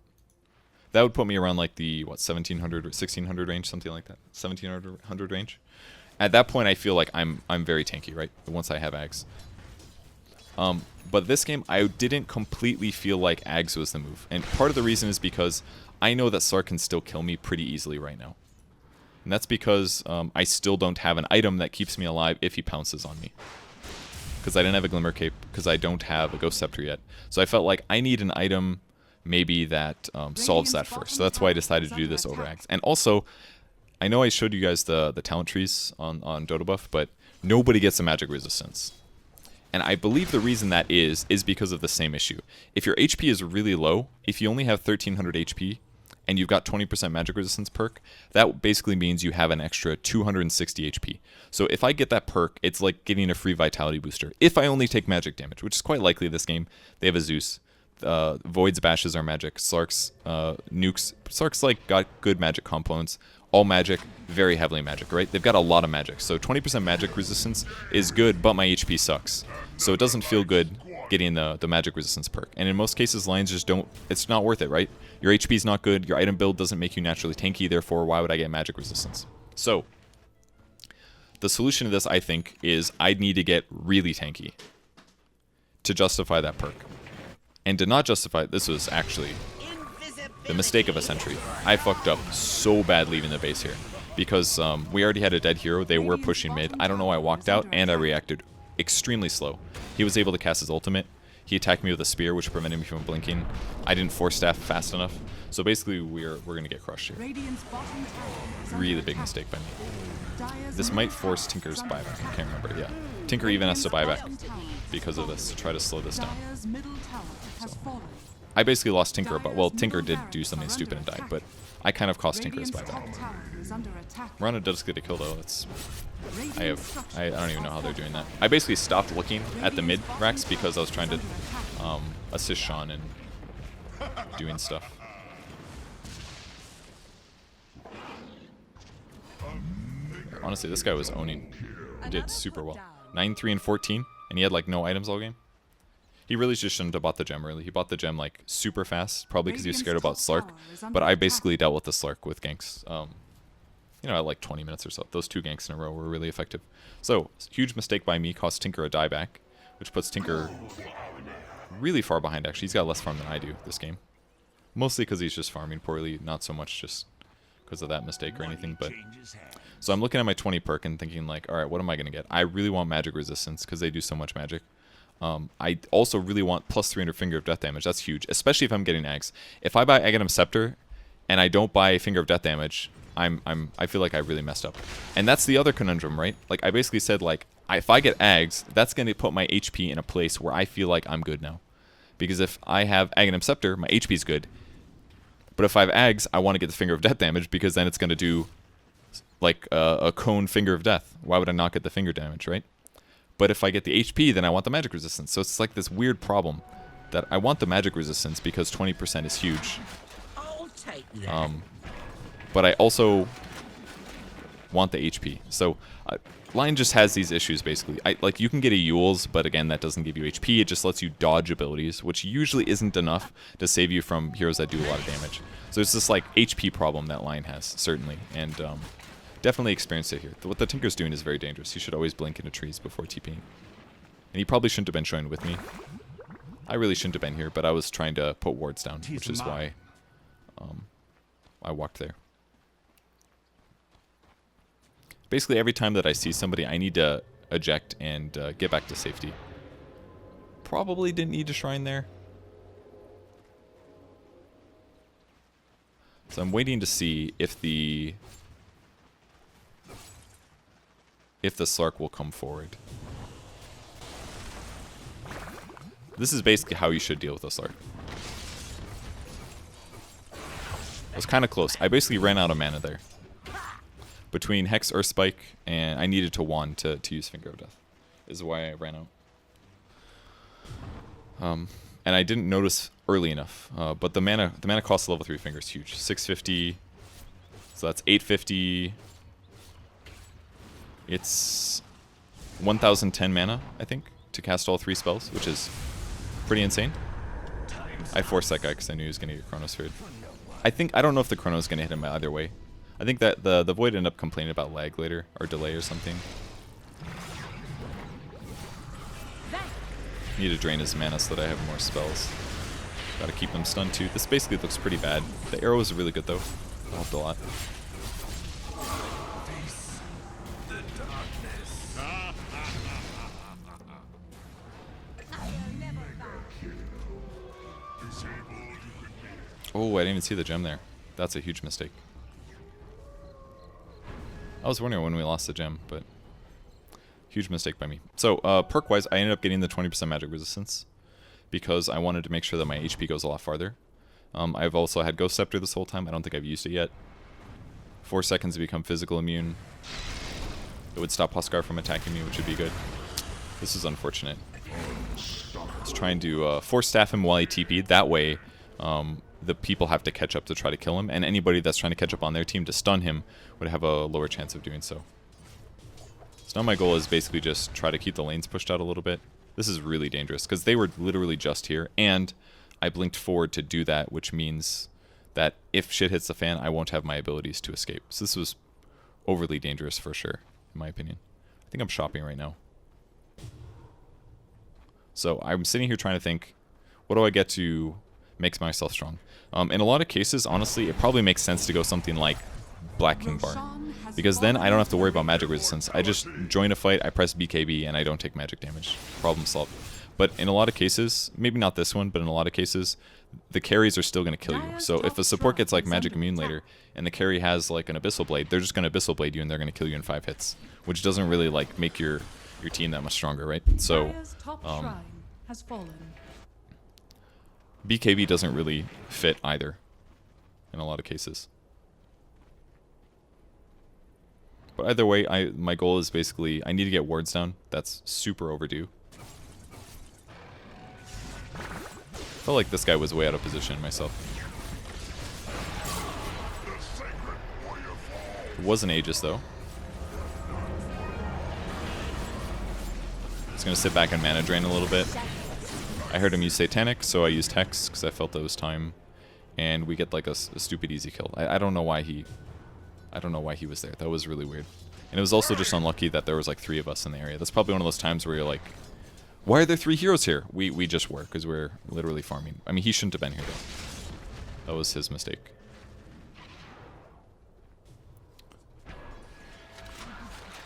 That would put me around like the, 1700 or 1600 range, something like that. 1700 range. At that point, I feel like I'm very tanky, right? Once I have Ags. But this game, I didn't completely feel like Ags was the move. And part of the reason is because I know that Slark can still kill me pretty easily right now. And that's because I still don't have an item that keeps me alive if he pounces on me. Because I didn't have a Glimmer Cape, because I don't have a Ghost Scepter yet. So I felt like I need an item maybe that solves that first. So that's why I decided to do this over Ags. And also, I know I showed you guys the talent trees on Dotabuff, but nobody gets a magic resistance. And I believe the reason that is because of the same issue. If your HP is really low, if you only have 1300 HP and you've got 20% magic resistance perk, that basically means you have an extra 260 HP. So if I get that perk, it's like getting a free vitality booster. If I only take magic damage, which is quite likely this game. They have a Zeus. Void's bashes are magic. Slark's nukes. Slark's like got good magic components. All magic, very heavily magic, right? They've got a lot of magic. So 20% magic resistance is good, but my HP sucks. So it doesn't feel good getting the magic resistance perk. And in most cases, Lions just don't, it's not worth it, right? Your HP is not good, your item build doesn't make you naturally tanky, therefore why would I get magic resistance? So, the solution to this, I think, is I'd need to get really tanky to justify that perk. And to not justify, this was actually the mistake of a sentry. I fucked up so bad leaving the base here. Because we already had a dead hero, they were pushing mid, I don't know why I walked out, and I reacted extremely slow. He was able to cast his ultimate. He attacked me with a spear, which prevented me from blinking. I didn't force staff fast enough. So basically, we're gonna get crushed here. Really big mistake by me. This might force Tinker's buyback. I can't remember. Yeah, Tinker even has to buy back because of this to try to slow this down. So. I basically lost Tinker, but well, Tinker did do something stupid and died, but I kind of cost Tinker's Radiant's buyback. top tower is under attack. Rana does get a kill though. It's I Radiant don't even know how they're doing that. I basically stopped looking at the mid racks because I was trying to assist Sean and doing stuff. Honestly, this guy was owning. He did super well. 9, 3, and 14, and he had like no items all game. He really just shouldn't have bought the gem early. He bought the gem like super fast, probably because he was scared about Slark. But I basically dealt with the Slark with ganks. You know, at like 20 minutes or so. Those 2 ganks in a row were really effective. So, huge mistake by me, cost Tinker a dieback, which puts Tinker really far behind actually. He's got less farm than I do this game. Mostly because he's just farming poorly, not so much just because of that mistake or anything. But so I'm looking at my 20 perk and thinking like, alright, what am I going to get? I really want magic resistance because they do so much magic. I also really want plus 300 Finger of Death damage. That's huge, especially if I'm getting Ags. If I buy Aghanim Scepter and I don't buy Finger of Death damage, I feel like I really messed up. And that's the other conundrum, right? Like I basically said like if I get Ags, that's going to put my HP in a place where I feel like I'm good now. Because if I have Aghanim Scepter, my HP is good. But if I have Ags, I want to get the Finger of Death damage because then it's going to do like a cone Finger of Death. Why would I not get the finger damage, right? But if I get the HP, then I want the magic resistance. So it's like this weird problem that I want the magic resistance because 20% is huge. I'll take that. But I also want the HP. So Lion just has these issues basically. Like you can get a Yule's, but again that doesn't give you HP. It just lets you dodge abilities, which usually isn't enough to save you from heroes that do a lot of damage. So it's this like HP problem that Lion has certainly, and definitely experienced it here. What the Tinker's doing is very dangerous. He should always blink into trees before TPing. And he probably shouldn't have been showing with me. I really shouldn't have been here, but I was trying to put wards down, which is why I walked there. Basically, every time that I see somebody, I need to eject and get back to safety. Probably didn't need to shrine there. So I'm waiting to see if the Slark will come forward. This is basically how you should deal with a Slark. It was kind of close. I basically ran out of mana there. Between Hex, Earth Spike, and I needed to wand to use Finger of Death. Is why I ran out. And I didn't notice early enough. But the mana cost of level 3 Finger is huge. 650. So that's 850. It's 1010 mana, I think, to cast all 3 spells, which is pretty insane. I forced that guy because I knew he was going to get Chronosphere. I don't know if the Chrono is going to hit him either way. I think that the Void ended up complaining about lag later, or delay or something. Need to drain his mana so that I have more spells. Gotta keep him stunned too. This basically looks pretty bad. The arrow is really good though. It helped a lot. Oh, I didn't even see the gem there. That's a huge mistake. I was wondering when we lost the gem, but huge mistake by me. So, perk-wise, I ended up getting the 20% magic resistance because I wanted to make sure that my HP goes a lot farther. I've also had Ghost Scepter this whole time. I don't think I've used it yet. 4 seconds to become physical immune. It would stop Huskar from attacking me, which would be good. This is unfortunate. Let's try and do Force Staff him while he TP'd. That way, the people have to catch up to try to kill him, and anybody that's trying to catch up on their team to stun him would have a lower chance of doing so. So now my goal is basically just try to keep the lanes pushed out a little bit. This is really dangerous, because they were literally just here, and I blinked forward to do that, which means that if shit hits the fan, I won't have my abilities to escape. So this was overly dangerous for sure, in my opinion. I think I'm shopping right now. So I'm sitting here trying to think, what do I get to make myself strong? In a lot of cases, honestly, it probably makes sense to go something like Black King Barn, because then I don't have to worry about magic resistance. I just join a fight, I press BKB, and I don't take magic damage. Problem solved. But in a lot of cases, maybe not this one, but in a lot of cases, the carries are still going to kill you. So if a support gets like magic immune later, and the carry has like an Abyssal Blade, they're just going to Abyssal Blade you, and they're going to kill you in 5 hits, which doesn't really like make your team that much stronger, right? So, Dire's top shrine has fallen. BKB doesn't really fit either in a lot of cases. But either way, my goal is basically I need to get wards down. That's super overdue. Felt like this guy was way out of position myself. It wasn't Aegis though. Just gonna sit back and mana drain a little bit. I heard him use Satanic, so I used Hex because I felt it was time, and we get like a stupid easy kill. I don't know why he was there. That was really weird. And it was also just unlucky that there was like 3 of us in the area. That's probably one of those times where you're like, why are there 3 heroes here? We just were, because we're literally farming. I mean, he shouldn't have been here though. That was his mistake.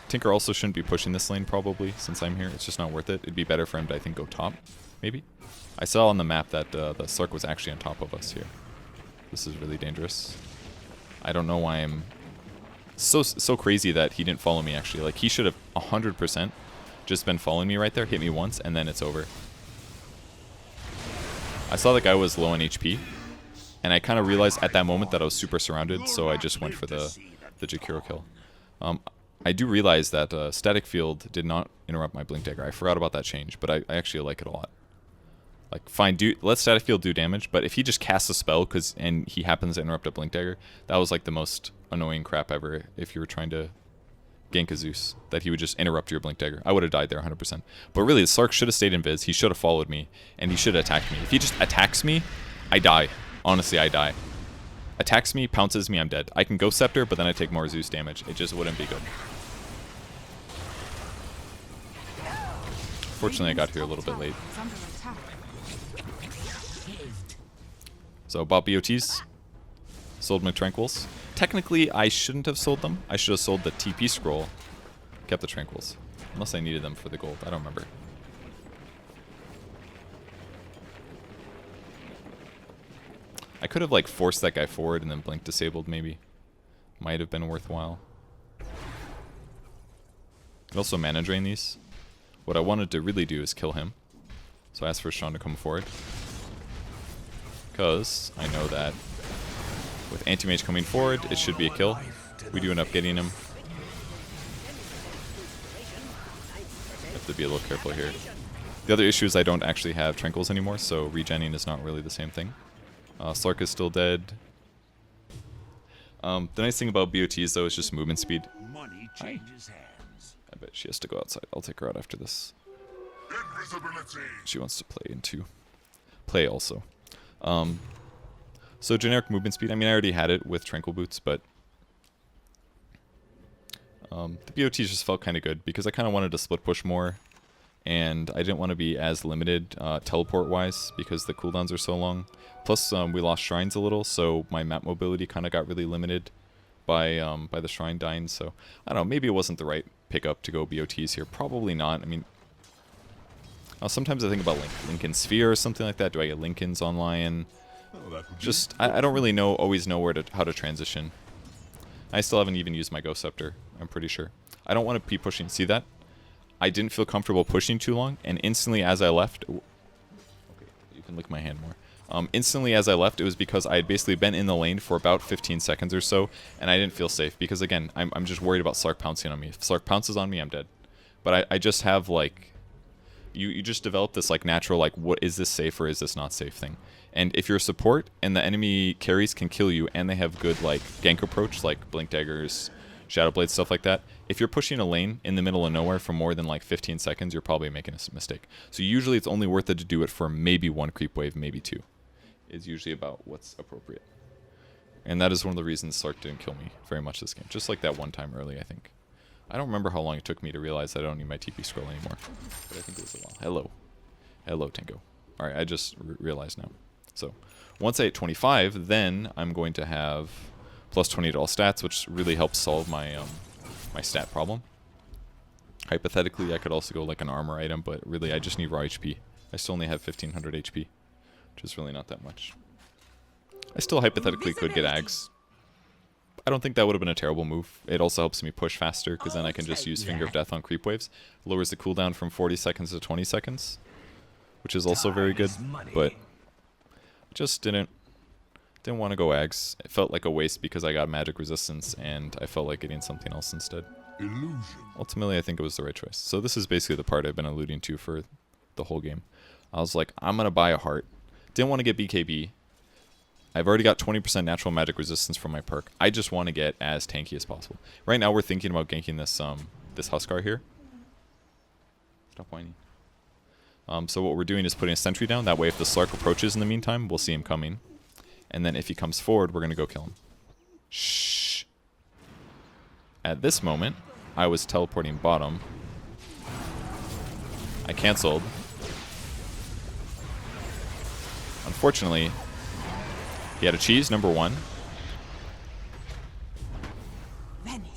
Tinker also shouldn't be pushing this lane probably, since I'm here. It's just not worth it. It'd be better for him to, I think, go top, maybe? I saw on the map that the Slark was actually on top of us here. This is really dangerous. I don't know why I'm so crazy that he didn't follow me, actually. Like, he should have 100% just been following me right there, hit me once, and then it's over. I saw the guy was low on HP, and I kind of realized at that moment that I was super surrounded, so I just went for the Jakiro kill. I do realize that Static Field did not interrupt my Blink Dagger. I forgot about that change, but I actually like it a lot. Like, fine, let Static Field do damage, but if he just casts a spell and he happens to interrupt a Blink Dagger, that was like the most annoying crap ever if you were trying to gank a Zeus, that he would just interrupt your Blink Dagger. I would have died there 100%. But really, the Slark should have stayed in Viz, he should have followed me, and he should have attacked me. If he just attacks me, I die. Honestly, I die. Attacks me, pounces me, I'm dead. I can Ghost Scepter, but then I take more Zeus damage. It just wouldn't be good. Fortunately, I got here a little bit late. So, bought BOTs. Sold my Tranquils. Technically, I shouldn't have sold them. I should have sold the TP scroll. Kept the Tranquils. Unless I needed them for the gold. I don't remember. I could have, like, forced that guy forward and then blink disabled, maybe. Might have been worthwhile. Could also mana drain these. What I wanted to really do is kill him. So I asked for Sean to come forward. Because I know that with Anti-Mage coming forward, it should be a kill. We do end up getting him. Have to be a little careful here. The other issue is I don't actually have Tranquils anymore, so regenning is not really the same thing. Slark is still dead. The nice thing about BOTs, though, is just movement speed. Money changes hands. I bet she has to go outside. I'll take her out after this. She wants to play into play also. So generic movement speed. I mean, I already had it with Tranquil Boots, but the BOTs just felt kind of good because I kind of wanted to split push more, and I didn't want to be as limited teleport-wise because the cooldowns are so long. Plus, we lost shrines a little, so my map mobility kind of got really limited by the shrine dying. So I don't know. Maybe it wasn't the right pickup to go BOTs here. Probably not. I mean, sometimes I think about Lincoln Sphere or something like that. Do I get Lincolns on Lion? Just I don't really always know how to transition. I still haven't even used my Ghost Scepter, I'm pretty sure. I don't want to be pushing. See that? I didn't feel comfortable pushing too long, and instantly as I left... Okay, you can lick my hand more. Instantly as I left, it was because I had basically been in the lane for about 15 seconds or so, and I didn't feel safe, because again, I'm just worried about Slark pouncing on me. If Slark pounces on me, I'm dead. But I just have, like... You just develop this, like, natural, like, what is this safe or is this not safe thing. And if you're a support and the enemy carries can kill you and they have good, like, gank approach, like Blink Daggers, Shadow Blades, stuff like that, if you're pushing a lane in the middle of nowhere for more than, like, 15 seconds, you're probably making a mistake. So usually it's only worth it to do it for maybe 1 creep wave, maybe 2. Is usually about what's appropriate. And that is one of the reasons Slark didn't kill me very much this game. Just like that one time early, I think. I don't remember how long it took me to realize that I don't need my TP scroll anymore. But I think it was a while. Hello. Hello, Tinko. Alright, I just realized now. So, once I hit 25, then I'm going to have plus 20 to all stats, which really helps solve my my stat problem. Hypothetically, I could also go like an armor item, but really I just need raw HP. I still only have 1500 HP, which is really not that much. I still hypothetically could get Ags. I don't think that would have been a terrible move. It also helps me push faster, because then I can just use Finger of Death on creep waves. Lowers the cooldown from 40 seconds to 20 seconds, which is also very good, but Just didn't want to go Ags. It felt like a waste because I got magic resistance, and I felt like getting something else instead. Illusion. Ultimately, I think it was the right choice. So this is basically the part I've been alluding to for the whole game. I was like, I'm going to buy a heart. Didn't want to get BKB. I've already got 20% natural magic resistance from my perk. I just want to get as tanky as possible. Right now, we're thinking about ganking this Huskar here. Stop whining. So what we're doing is putting a sentry down. That way, if the Slark approaches in the meantime, we'll see him coming. And then if he comes forward, we're going to go kill him. Shh. At this moment, I was teleporting bottom. I canceled. Unfortunately, he had a cheese, number 1. Vanish.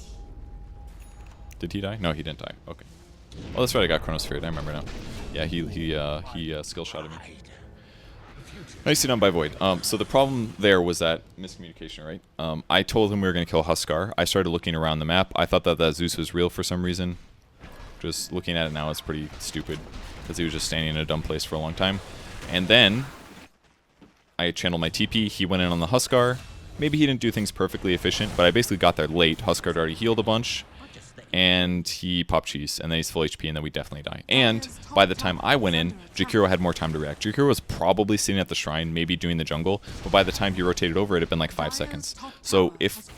Did he die? No, he didn't die. Okay. Well, that's right. I got Chronosphere. I remember now. Yeah, he skill shotted me. Nicely done by Void. So the problem there was that miscommunication, right? I told him we were going to kill Huskar. I started looking around the map. I thought that Zeus was real for some reason. Just looking at it now, it's pretty stupid because he was just standing in a dumb place for a long time. And then I channeled my TP. He went in on the Huskar. Maybe he didn't do things perfectly efficient, but I basically got there late. Huskar had already healed a bunch. And he popped cheese, and then he's full HP, and then we definitely die. And by the time I went in, Jakiro had more time to react. Jakiro was probably sitting at the shrine, maybe doing the jungle, but by the time he rotated over, it had been like 5 seconds. So if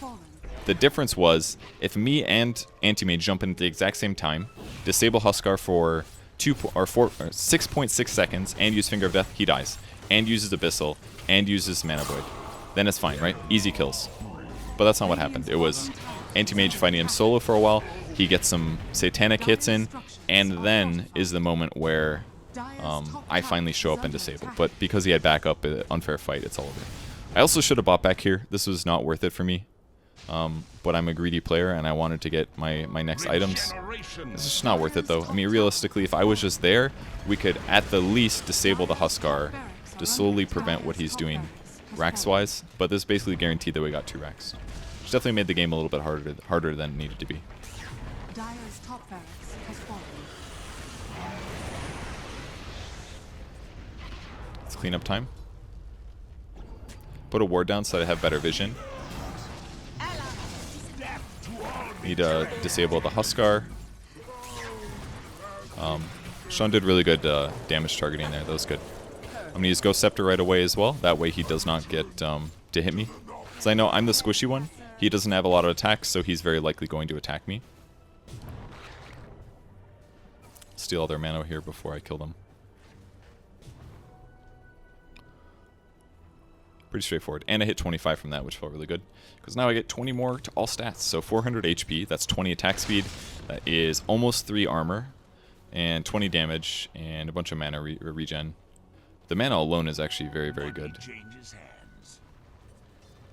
the difference was, if me and Anti-Mage jump in at the exact same time, disable Huskar for 6.6 seconds, and use Finger of Death, he dies. And uses Abyssal, and uses Mana Void. Then it's fine, right? Easy kills. But that's not what happened. It was Anti-Mage fighting him solo for a while. He gets some satanic hits in, and then is the moment where I finally show up and disable. But because he had backup, unfair fight, it's all over. I also should have bought back here. This was not worth it for me. But I'm a greedy player, and I wanted to get my next items. It's just not worth it, though. I mean, realistically, if I was just there, we could at the least disable the Huskar to slowly prevent what he's doing racks-wise. But this basically guaranteed that we got 2 racks. Which definitely made the game a little bit harder than it needed to be. Dire's top barracks has fallen. It's cleanup time. Put a ward down so that I have better vision. Need to disable the Huskar. Sean did really good damage targeting there. That was good. I'm going to use Ghost Scepter right away as well. That way he does not get to hit me. Because I know I'm the squishy one. He doesn't have a lot of attacks, so he's very likely going to attack me. Steal all their mana here before I kill them. Pretty straightforward. And I hit 25 from that, which felt really good. Because now I get 20 more to all stats. So 400 HP, that's 20 attack speed. That is almost 3 armor. And 20 damage, and a bunch of mana regen. The mana alone is actually very, very good. Does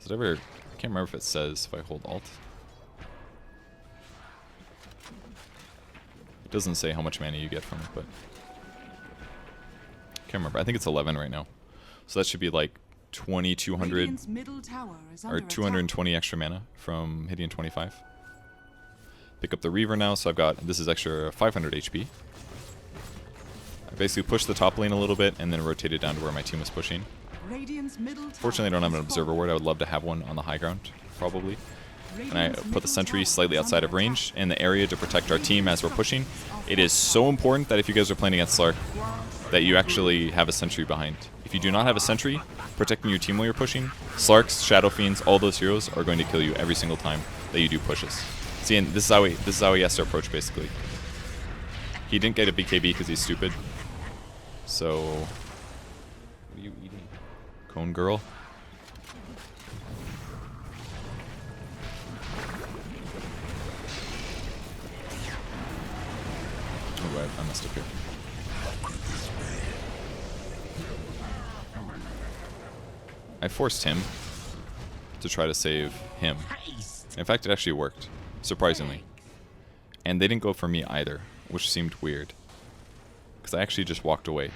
it ever... I can't remember if it says if I hold Alt. It doesn't say how much mana you get from it, but... Can't remember. I think it's 11 right now. So that should be like 2,200 or 220 extra mana from hitting 25. Pick up the Reaver now, so I've got... This is extra 500 HP. I basically pushed the top lane a little bit and then rotated down to where my team was pushing. Fortunately, I don't have an Observer Ward. I would love to have one on the high ground, probably. And I put the sentry slightly outside of range in the area to protect our team as we're pushing. It is so important that if you guys are playing against Slark, that you actually have a sentry behind. If you do not have a sentry protecting your team while you're pushing, Slarks, Shadow Fiends, all those heroes are going to kill you every single time that you do pushes. See, and this is how he has to approach, basically. He didn't get a BKB because he's stupid. So, what are you eating? Cone girl? Oh, I messed up here. I forced him to try to save him. In fact, it actually worked, surprisingly. And they didn't go for me either, which seemed weird. Because I actually just walked away.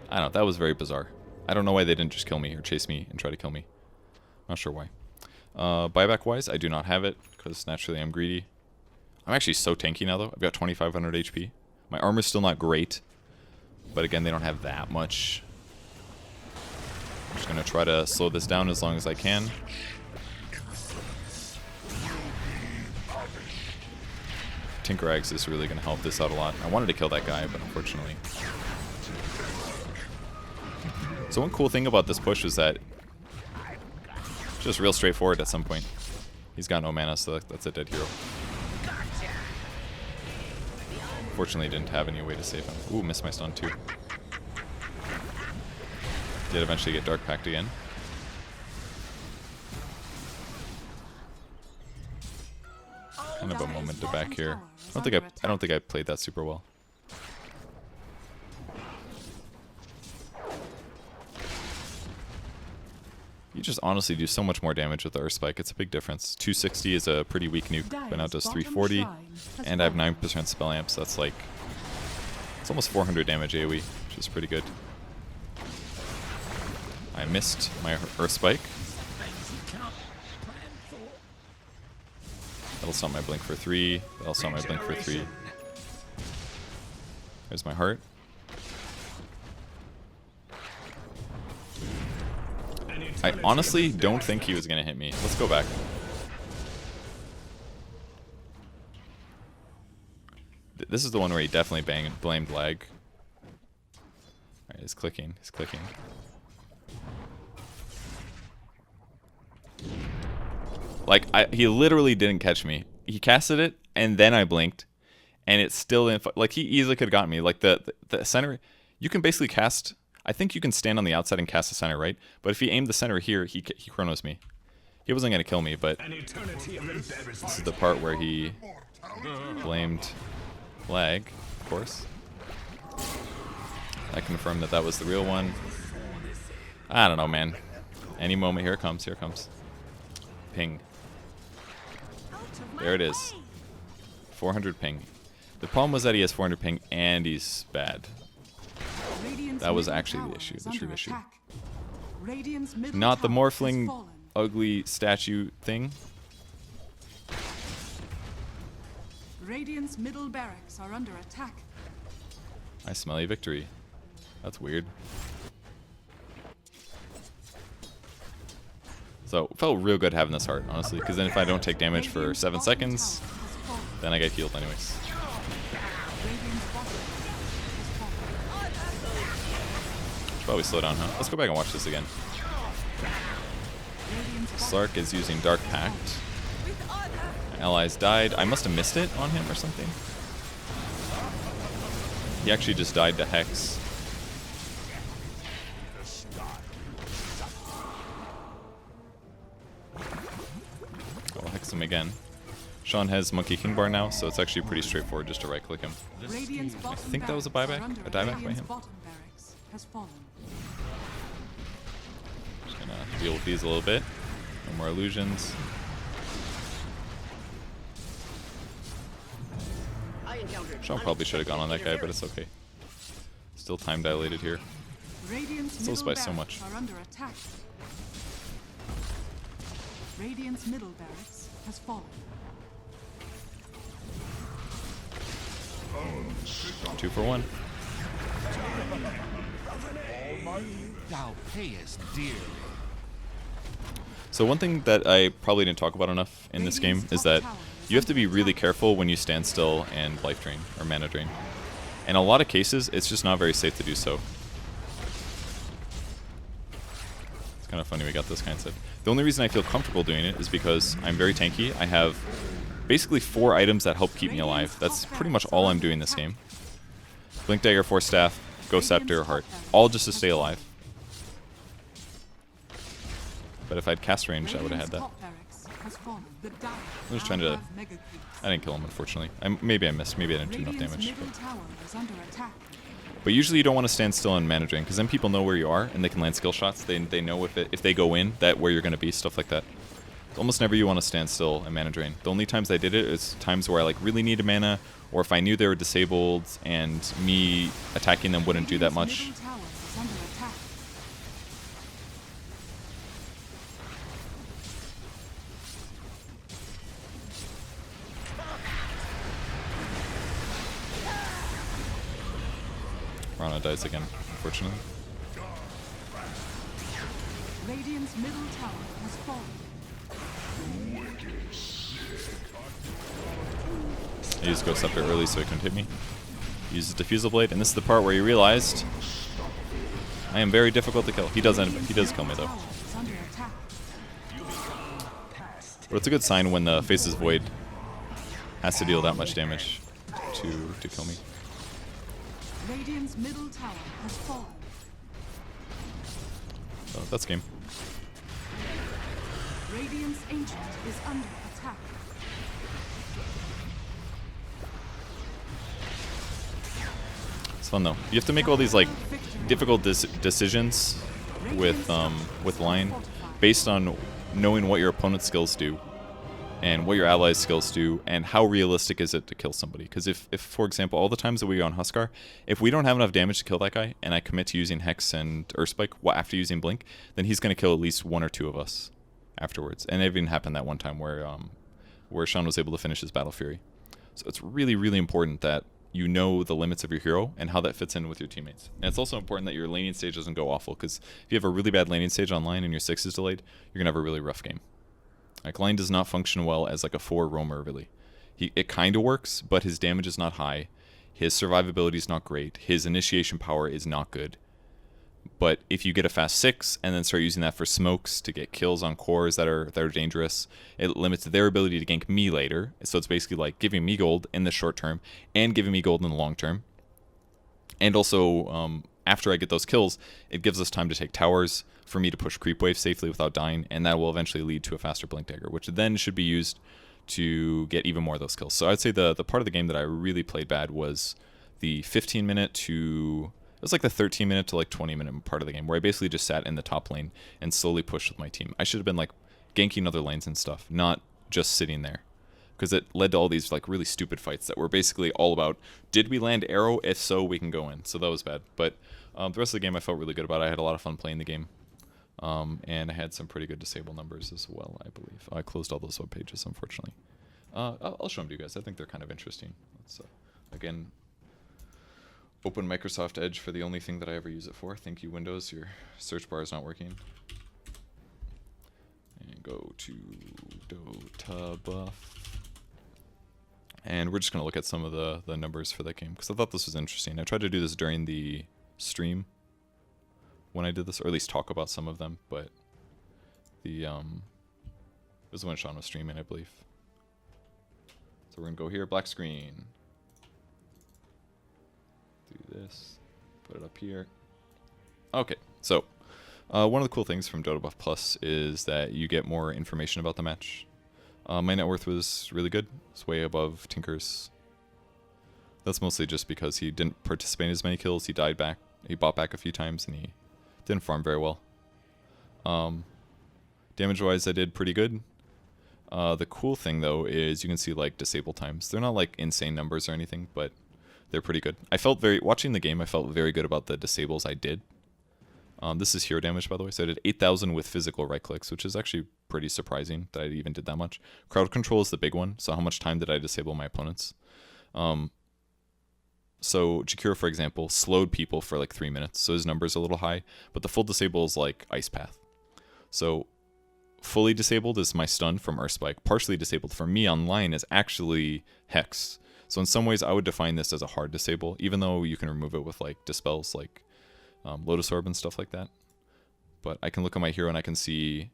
I don't know, that was very bizarre. I don't know why they didn't just kill me or chase me and try to kill me. Not sure why. Buyback-wise, I do not have it, because naturally I'm greedy. I'm actually so tanky now, though. I've got 2,500 HP. My armor's still not great, but again, they don't have that much. Just gonna try to slow this down as long as I can. Tinker Eggs is really gonna help this out a lot. I wanted to kill that guy, but unfortunately. So one cool thing about this push is that it's just real straightforward at some point. He's got no mana, so that's a dead hero. Fortunately, didn't have any way to save him. Ooh, missed my stun too. Did eventually get Dark Pact again. Kind of a moment to back here. I don't think I played that super well. You just honestly do so much more damage with the Earth Spike. It's a big difference. 260 is a pretty weak nuke, but now it does 340, and I have 9% spell amp, so that's like, it's almost 400 damage AoE, which is pretty good. I missed my Earth Spike. That'll stop my blink for 3. That'll stop my blink for 3. There's my heart. I honestly don't think he was going to hit me. Let's go back. This is the one where he definitely blamed lag. Alright, he's clicking. He's clicking. Like, he literally didn't catch me. He casted it, and then I blinked, and it still didn't... Like, he easily could have gotten me. Like, the center... You can basically cast... I think you can stand on the outside and cast the center, right? But if he aimed the center here, he chronos me. He wasn't going to kill me, but... This is the part where he blamed lag, of course. I confirmed that that was the real one. I don't know, man. Any moment. Here it comes. Here it comes. Ping. There it is. 400 ping. The problem was that he has 400 ping and he's bad. That was actually the issue, the true issue. Not the morphling ugly statue thing. Radiant's middle barracks are under attack. I smell a victory. That's weird. So, it felt real good having this heart, honestly, because then if I don't take damage for 7 seconds, then I get healed anyways. Should probably slow down, huh? Let's go back and watch this again. Slark is using Dark Pact. My allies died. I must have missed it on him or something. He actually just died to Hex. I'll Hex him again. Sean has Monkey King Bar now, so it's actually pretty straightforward just to right click him. I think that was a buyback? A dieback by him? Just gonna deal with these a little bit. No more illusions. Sean probably should have gone on that guy, but it's okay. Still time dilated here. Still by so much. Radiant's middle barracks has fallen. 2 for 1. Thou payest dearly. So one thing that I probably didn't talk about enough in this game is that you have to be really careful when you stand still and life drain or mana drain. In a lot of cases, it's just not very safe to do so. It's kind of funny we got this kind of stuff. The only reason I feel comfortable doing it is because I'm very tanky. I have basically 4 items that help keep me alive. That's pretty much all I'm doing this game. Blink Dagger, Force Staff, Ghost Scepter, Heart. All just to stay alive. But if I had cast range, I would have had that. I'm just trying to... I didn't kill him, unfortunately. Maybe I missed. Maybe I didn't do enough damage. But usually you don't want to stand still and mana drain, because then people know where you are, and they can land skill shots. They know if they go in, that where you're going to be, stuff like that. Almost never you want to stand still and mana drain. The only times I did it is times where I like really needed mana, or if I knew they were disabled, and me attacking them wouldn't do that much. Rana dies again, unfortunately. Radiant's middle tower has fallen. He used Ghost Scepter early so he couldn't hit me. Uses Diffusal Blade, and this is the part where he realized I am very difficult to kill. He does kill me though. Tower is under attack. But it's a good sign when the Face's Void has to deal that much damage to kill me. Radiant's middle tower has fallen. So that's game. Radiant's ancient is under attack. It's fun though. You have to make all these like difficult decisions with Lion based on knowing what your opponent's skills do and what your allies' skills do and how realistic is it to kill somebody. Because if for example, all the times that we go on Huskar, if we don't have enough damage to kill that guy and I commit to using Hex and Earthspike after using Blink, then he's going to kill at least one or two of us afterwards. And it even happened that one time where Sean was able to finish his Battle Fury. So it's really, really important that you know the limits of your hero and how that fits in with your teammates. And it's also important that your laning stage doesn't go awful, because if you have a really bad laning stage online and your 6 is delayed, you're going to have a really rough game. Like, Lion does not function well as like a 4 roamer, really. It kind of works, but his damage is not high. His survivability is not great. His initiation power is not good. But if you get a fast 6 and then start using that for smokes to get kills on cores that are dangerous, it limits their ability to gank me later. So it's basically like giving me gold in the short term and giving me gold in the long term. And also, after I get those kills, it gives us time to take towers for me to push creep wave safely without dying, and that will eventually lead to a faster blink dagger, which then should be used to get even more of those kills. So I'd say the part of the game that I really played bad was the 15-minute to... It was like the 13-minute to like 20-minute part of the game where I basically just sat in the top lane and slowly pushed with my team. I should have been like ganking other lanes and stuff, not just sitting there, because it led to all these like really stupid fights that were basically all about, did we land arrow? If so, we can go in. So that was bad. But the rest of the game I felt really good about. I had a lot of fun playing the game, and I had some pretty good disable numbers as well, I believe. I closed all those web pages, unfortunately. I'll show them to you guys. I think they're kind of interesting. Let's again. Open Microsoft Edge for the only thing that I ever use it for. Thank you, Windows. Your search bar is not working. And go to Dotabuff. And we're just going to look at some of the numbers for that game, because I thought this was interesting. I tried to do this during the stream when I did this, or at least talk about some of them, but it was when Sean was streaming, I believe. So we're going to go here, black screen. Do this, put it up here. Okay, so one of the cool things from Dotabuff Plus is that you get more information about the match. My net worth was really good. It's way above Tinker's. That's mostly just because he didn't participate in as many kills. He died back. He bought back a few times, and he didn't farm very well. Damage-wise, I did pretty good. The cool thing, though, is you can see like disable times. They're not like insane numbers or anything, but they're pretty good. Watching the game, I felt very good about the disables I did. This is hero damage, by the way. So I did 8,000 with physical right clicks, which is actually pretty surprising that I even did that much. Crowd control is the big one. So how much time did I disable my opponents? So Jakiro, for example, slowed people for like 3 minutes. So his number's a little high, but the full disable is like Ice Path. So fully disabled is my stun from Earthspike. Partially disabled for me online is actually Hex. So in some ways, I would define this as a hard disable, even though you can remove it with like dispels, like Lotus Orb and stuff like that. But I can look at my hero and I can see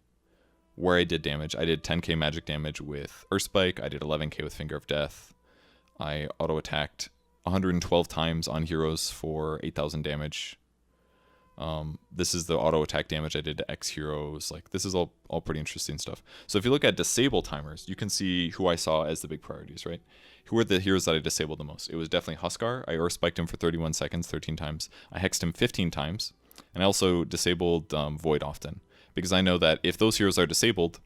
where I did damage. I did 10k magic damage with Earthspike. I did 11k with Finger of Death. I auto-attacked 112 times on heroes for 8,000 damage. This is the auto-attack damage I did to X heroes. Like, this is all pretty interesting stuff. So if you look at disable timers, you can see who I saw as the big priorities, right? Who were the heroes that I disabled the most? It was definitely Huskar. I Earthspiked him for 31 seconds, 13 times. I hexed him 15 times. And I also disabled Void often, because I know that if those heroes are disabled,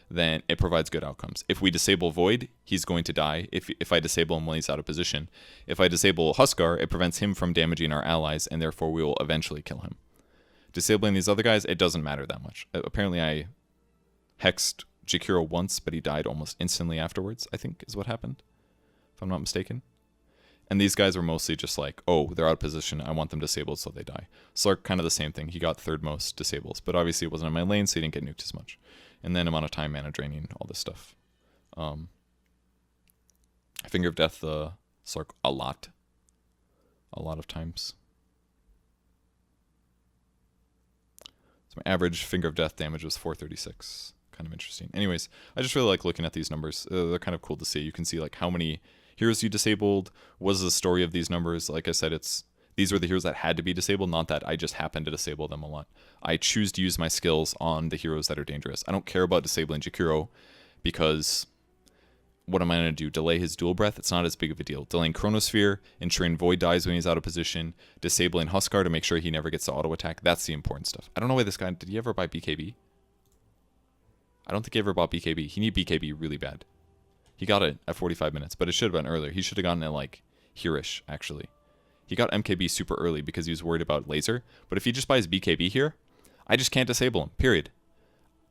then it provides good outcomes. If we disable Void, he's going to die if I disable him when he's out of position. If I disable Huskar, it prevents him from damaging our allies, and therefore we will eventually kill him. Disabling these other guys, it doesn't matter that much. Apparently I hexed Jakiro once, but he died almost instantly afterwards, I think is what happened, if I'm not mistaken. And these guys were mostly just like, oh, they're out of position. I want them disabled so they die. Slark, kind of the same thing. He got third most disables, but obviously it wasn't in my lane, so he didn't get nuked as much. And then amount of time, mana draining, all this stuff. Finger of Death, Slark a lot of times. So my average Finger of Death damage was 436. Kind of interesting. Anyways, I just really like looking at these numbers. They're kind of cool to see. You can see like how many heroes you disabled. What is the story of these numbers? Like I said, these were the heroes that had to be disabled, not that I just happened to disable them a lot. I choose to use my skills on the heroes that are dangerous. I don't care about disabling Jakiro because what am I going to do? Delay his dual breath? It's not as big of a deal. Delaying Chronosphere, ensuring Void dies when he's out of position, disabling Huskar to make sure he never gets to auto attack. That's the important stuff. I don't know why this guy, did he ever buy BKB? I don't think he ever bought BKB. He needed BKB really bad. He got it at 45 minutes, but it should have been earlier. He should have gotten it like here-ish, actually. He got MKB super early because he was worried about laser, but if he just buys BKB here, I just can't disable him, period.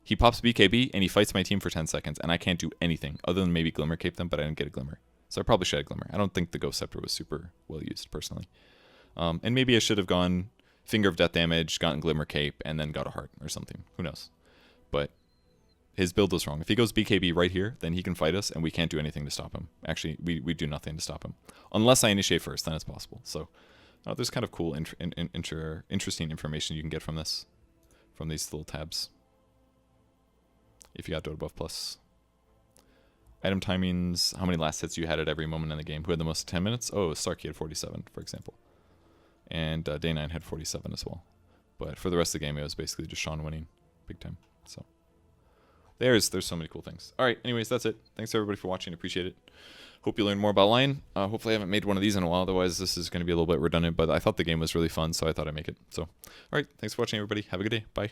He pops BKB and he fights my team for 10 seconds, and I can't do anything other than maybe Glimmer Cape them, but I didn't get a Glimmer. So I probably should have Glimmer. I don't think the Ghost Scepter was super well used, personally. And maybe I should have gone Finger of Death damage, gotten Glimmer Cape, and then got a Heart or something. Who knows? But his build was wrong. If he goes BKB right here, then he can fight us, and we can't do anything to stop him. Actually, we do nothing to stop him. Unless I initiate first, then it's possible. So there's kind of cool, interesting information you can get from this, from these little tabs. If you got Dotabuff Plus. Item timings, how many last hits you had at every moment in the game. Who had the most 10 minutes? Oh, Starkey had 47, for example. And Day9 had 47 as well. But for the rest of the game, it was basically just Sean winning big time. So there's so many cool things. All right, anyways, that's it. Thanks everybody for watching. Appreciate it. Hope you learned more about Lion. Hopefully I haven't made one of these in a while. Otherwise, this is going to be a little bit redundant. But I thought the game was really fun, so I thought I'd make it. So, all right, thanks for watching, everybody. Have a good day. Bye.